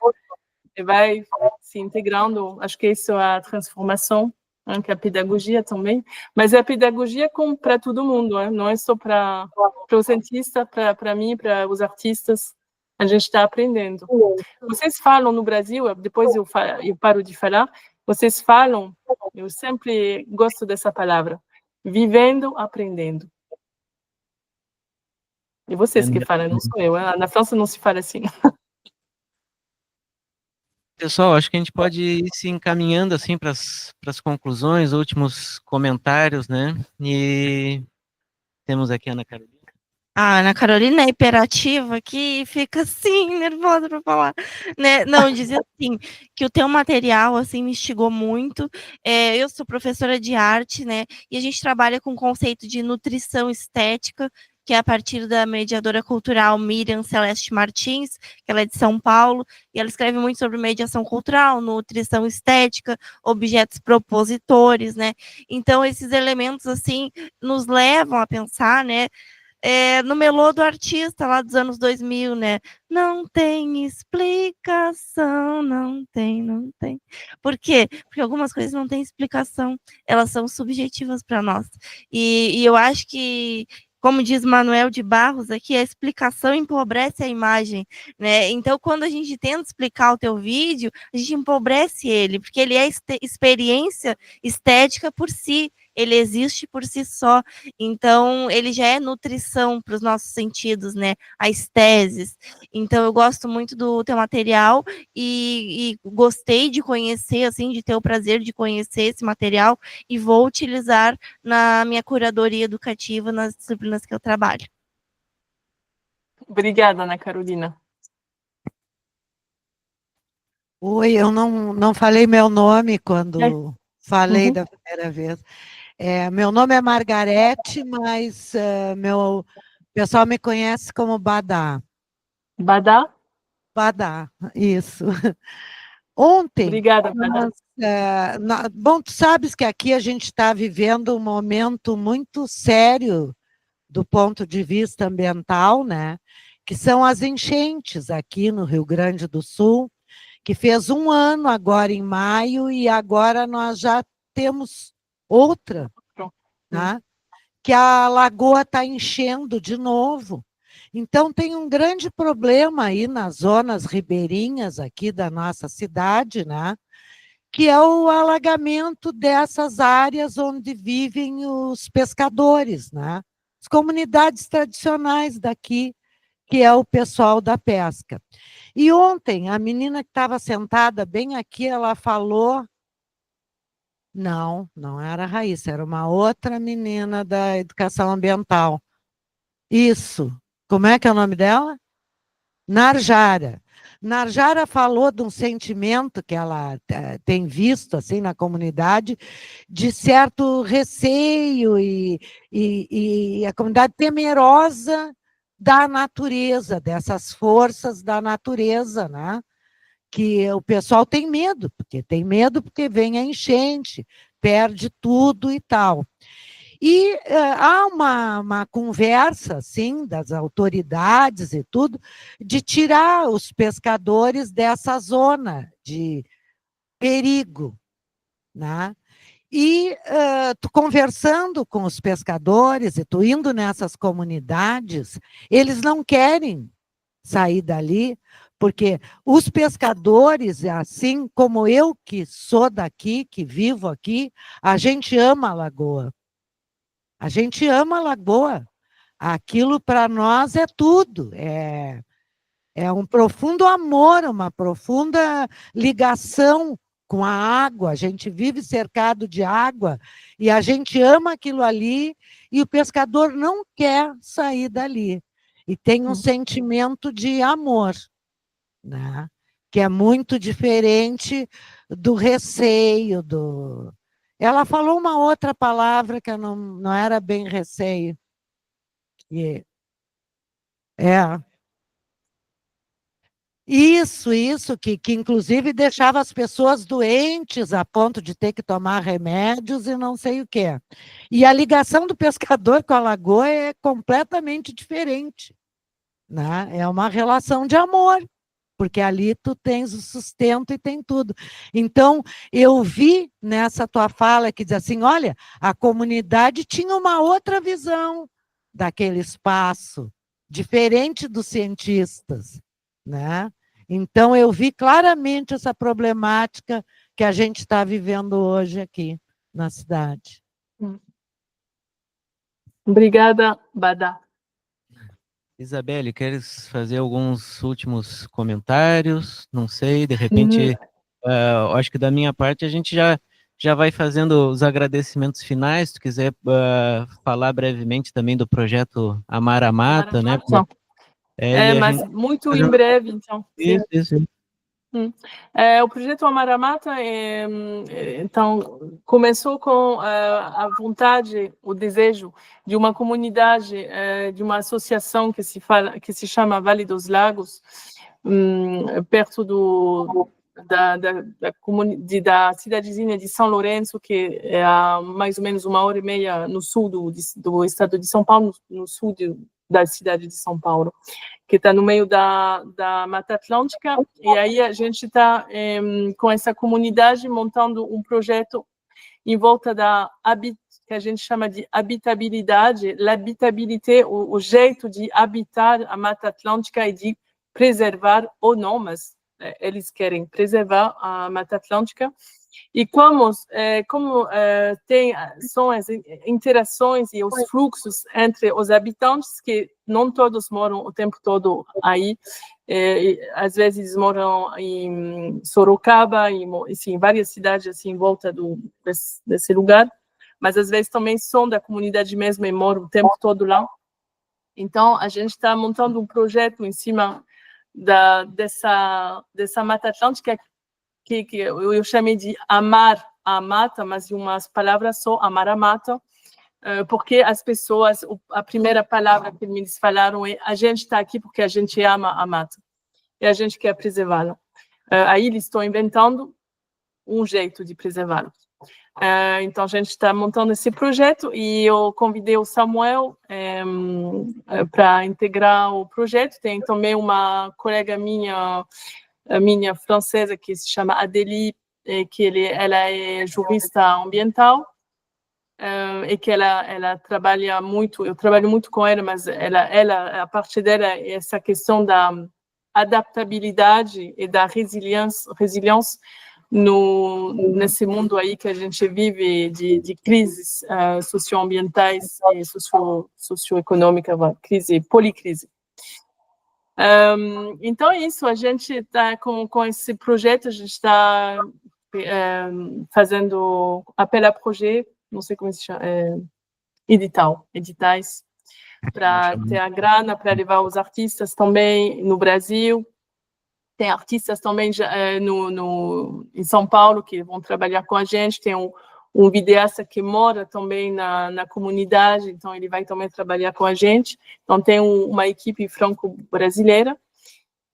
e vai se integrando. Acho que isso é a transformação, que é a pedagogia também, mas é a pedagogia para todo mundo, não é só para o cientista, para mim, para os artistas. A gente está aprendendo. Vocês falam no Brasil, depois eu paro de falar, vocês falam, eu sempre gosto dessa palavra, vivendo, aprendendo. E vocês que falam, não sou eu. Na França não se fala assim. Pessoal, acho que a gente pode ir se encaminhando assim para as conclusões, últimos comentários, né? E temos aqui a Ana Carolina. A Ana Carolina é hiperativa que fica assim, nervosa para falar, né? Não, dizer assim, que o teu material, assim, me instigou muito. Eu sou professora de arte, né? E a gente trabalha com o conceito de nutrição estética, que é a partir da mediadora cultural Miriam Celeste Martins, que ela é de São Paulo, e ela escreve muito sobre mediação cultural, nutrição estética, objetos propositores, né? Então, esses elementos, assim, nos levam a pensar, né? No melô do artista lá dos anos 2000, né? Não tem explicação, não tem. Por quê? Porque algumas coisas não têm explicação, elas são subjetivas para nós. E eu acho que, como diz Manuel de Barros aqui, a explicação empobrece a imagem, né? Então, quando a gente tenta explicar o teu vídeo, a gente empobrece ele, porque ele é experiência estética por si, ele existe por si só. Então, ele já é nutrição para os nossos sentidos, né? As teses. Então, eu gosto muito do teu material e gostei de conhecer, assim, de ter o prazer de conhecer esse material e vou utilizar na minha curadoria educativa nas disciplinas que eu trabalho. Obrigada, Ana Carolina. Oi, eu não falei meu nome quando falei Uhum. da primeira vez. Meu nome é Margarete, mas o pessoal me conhece como Badá. Badá? Badá, isso. Ontem, Obrigada, Badá. bom, tu sabes que aqui a gente está vivendo um momento muito sério do ponto de vista ambiental, né? Que são as enchentes aqui no Rio Grande do Sul, que fez 1 ano agora em maio, e agora nós já temos outra, né? Que a lagoa está enchendo de novo. Então, tem um grande problema aí nas zonas ribeirinhas aqui da nossa cidade, né? Que é o alagamento dessas áreas onde vivem os pescadores, né? As comunidades tradicionais daqui, que é o pessoal da pesca. E ontem, a menina que estava sentada bem aqui, ela falou... Não era a Raíssa, era uma outra menina da educação ambiental. Isso. Como é que é o nome dela? Narjara. Narjara falou de um sentimento que ela tem visto assim na comunidade, de certo receio e a comunidade temerosa da natureza, dessas forças da natureza, né? Que o pessoal tem medo porque vem a enchente, perde tudo e tal. E há uma conversa, assim, das autoridades e tudo, de tirar os pescadores dessa zona de perigo, né? E tu conversando com os pescadores e tu indo nessas comunidades, eles não querem sair dali, porque os pescadores, assim como eu que sou daqui, que vivo aqui, a gente ama a lagoa. A gente ama a lagoa. Aquilo para nós é tudo. É um profundo amor, uma profunda ligação com a água. A gente vive cercado de água e a gente ama aquilo ali e o pescador não quer sair dali. E tem um sentimento de amor, né? Que é muito diferente do receio, do... Ela falou uma outra palavra que não era bem receio. Isso, que inclusive deixava as pessoas doentes a ponto de ter que tomar remédios e não sei o quê. E a ligação do pescador com a lagoa é completamente diferente, né? É uma relação de amor, porque ali tu tens o sustento e tem tudo. Então, eu vi nessa tua fala que diz assim, olha, a comunidade tinha uma outra visão daquele espaço, diferente dos cientistas, né? Então, eu vi claramente essa problemática que a gente está vivendo hoje aqui na cidade. Obrigada, Badá. Isabelle, queres fazer alguns últimos comentários? Não sei, de repente, acho que da minha parte a gente já vai fazendo os agradecimentos finais. Se tu quiser falar brevemente também do projeto Amar a Mata, né? E a mas gente muito em fazendo breve, então. Sim. isso. O projeto Amar a Mata, então, começou com a vontade, o desejo de uma comunidade, de uma associação que se chama Vale dos Lagos, perto da cidadezinha de São Lourenço, que é a mais ou menos 1h30 no sul do estado de São Paulo, no sul da cidade de São Paulo, que está no meio da Mata Atlântica, e aí a gente está com essa comunidade montando um projeto em volta que a gente chama de habitabilidade, l'habitabilité, o jeito de habitar a Mata Atlântica e de preservar ou não, mas eles querem preservar a Mata Atlântica. E como são as interações e os fluxos entre os habitantes, que não todos moram o tempo todo aí, às vezes moram em Sorocaba, em várias cidades assim, em volta desse lugar, mas às vezes também são da comunidade mesmo e moram o tempo todo lá. Então, a gente está montando um projeto em cima dessa Mata Atlântica, que eu chamei de amar a mata, mas em umas palavras só, amar a mata, porque as pessoas, a primeira palavra que eles falaram é: a gente está aqui porque a gente ama a mata e a gente quer preservá-la. Aí eles estão inventando um jeito de preservá-la. Então a gente está montando esse projeto e eu convidei o Samuel para integrar o projeto. Tem também uma colega minha francesa, que se chama Adélie, ela é jurista ambiental, e que ela trabalha muito, eu trabalho muito com ela, mas a parte dela é essa questão da adaptabilidade e da resiliência nesse mundo aí que a gente vive de crises socioambientais e socioeconômicas, crise, policrise. Então é isso, a gente está com esse projeto, a gente está fazendo apelo a projeto, não sei como se chama, editais, para ter a grana, para levar os artistas também no Brasil. Tem artistas também em São Paulo que vão trabalhar com a gente, tem um videasta que mora também na comunidade, então ele vai também trabalhar com a gente. Então tem uma equipe franco-brasileira.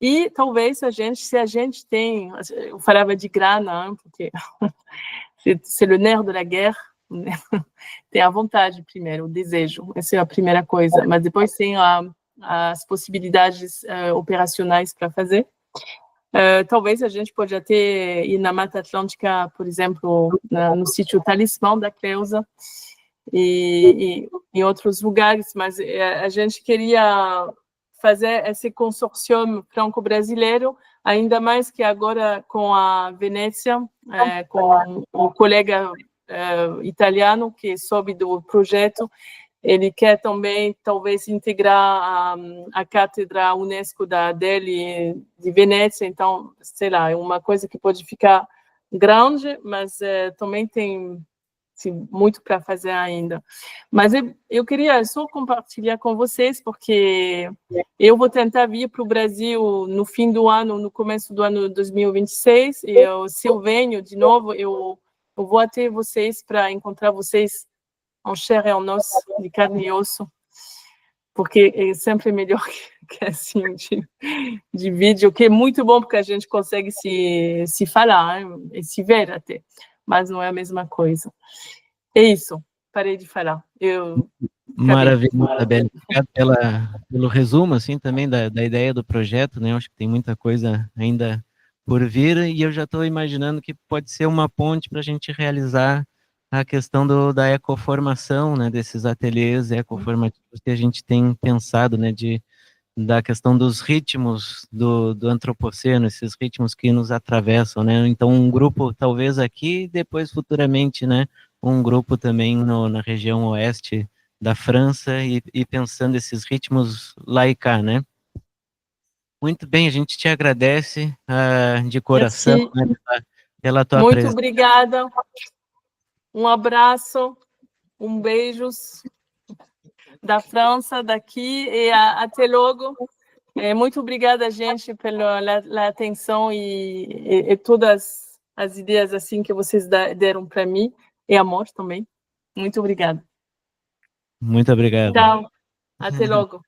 E talvez se a gente tem, eu falava de grana, porque c'est le nerf de la guerre, né? Tem a vontade primeiro, o desejo, essa é a primeira coisa, mas depois tem as possibilidades operacionais para fazer. Talvez a gente pode até ir na Mata Atlântica, por exemplo, no sítio Talismã da Cleusa e em outros lugares, mas a gente queria fazer esse consórcio franco-brasileiro, ainda mais que agora com a Venécia, com o colega italiano que soube do projeto. Ele quer também, talvez, integrar a cátedra UNESCO dele de Veneza. Então, sei lá, é uma coisa que pode ficar grande, mas também tem muito para fazer ainda. Mas eu queria só compartilhar com vocês, porque eu vou tentar vir para o Brasil no fim do ano, no começo do ano 2026, e se eu venho de novo, eu vou até vocês para encontrar vocês en chair et en os, de carne e osso, porque é sempre melhor que assim, de vídeo, que é muito bom, porque a gente consegue se falar, e se ver até, mas não é a mesma coisa. É isso, parei de falar. Maravilha, Isabelle. Obrigado pelo resumo, assim, também da ideia do projeto, né? Eu acho que tem muita coisa ainda por vir, e eu já estou imaginando que pode ser uma ponte para a gente realizar a questão da ecoformação, né, desses ateliês ecoformativos que a gente tem pensado, né, da questão dos ritmos do antropoceno, esses ritmos que nos atravessam, né, então um grupo talvez aqui, depois futuramente, né, um grupo também na região oeste da França e pensando esses ritmos lá e cá, né? Muito bem, a gente te agradece de coração, né, pela tua Muito presença. obrigada. Um abraço, beijos da França, daqui, e até logo. Muito obrigada, gente, pela atenção e todas as ideias assim que vocês deram para mim, e amor também. Muito obrigada. Muito obrigado. Tchau. Até logo.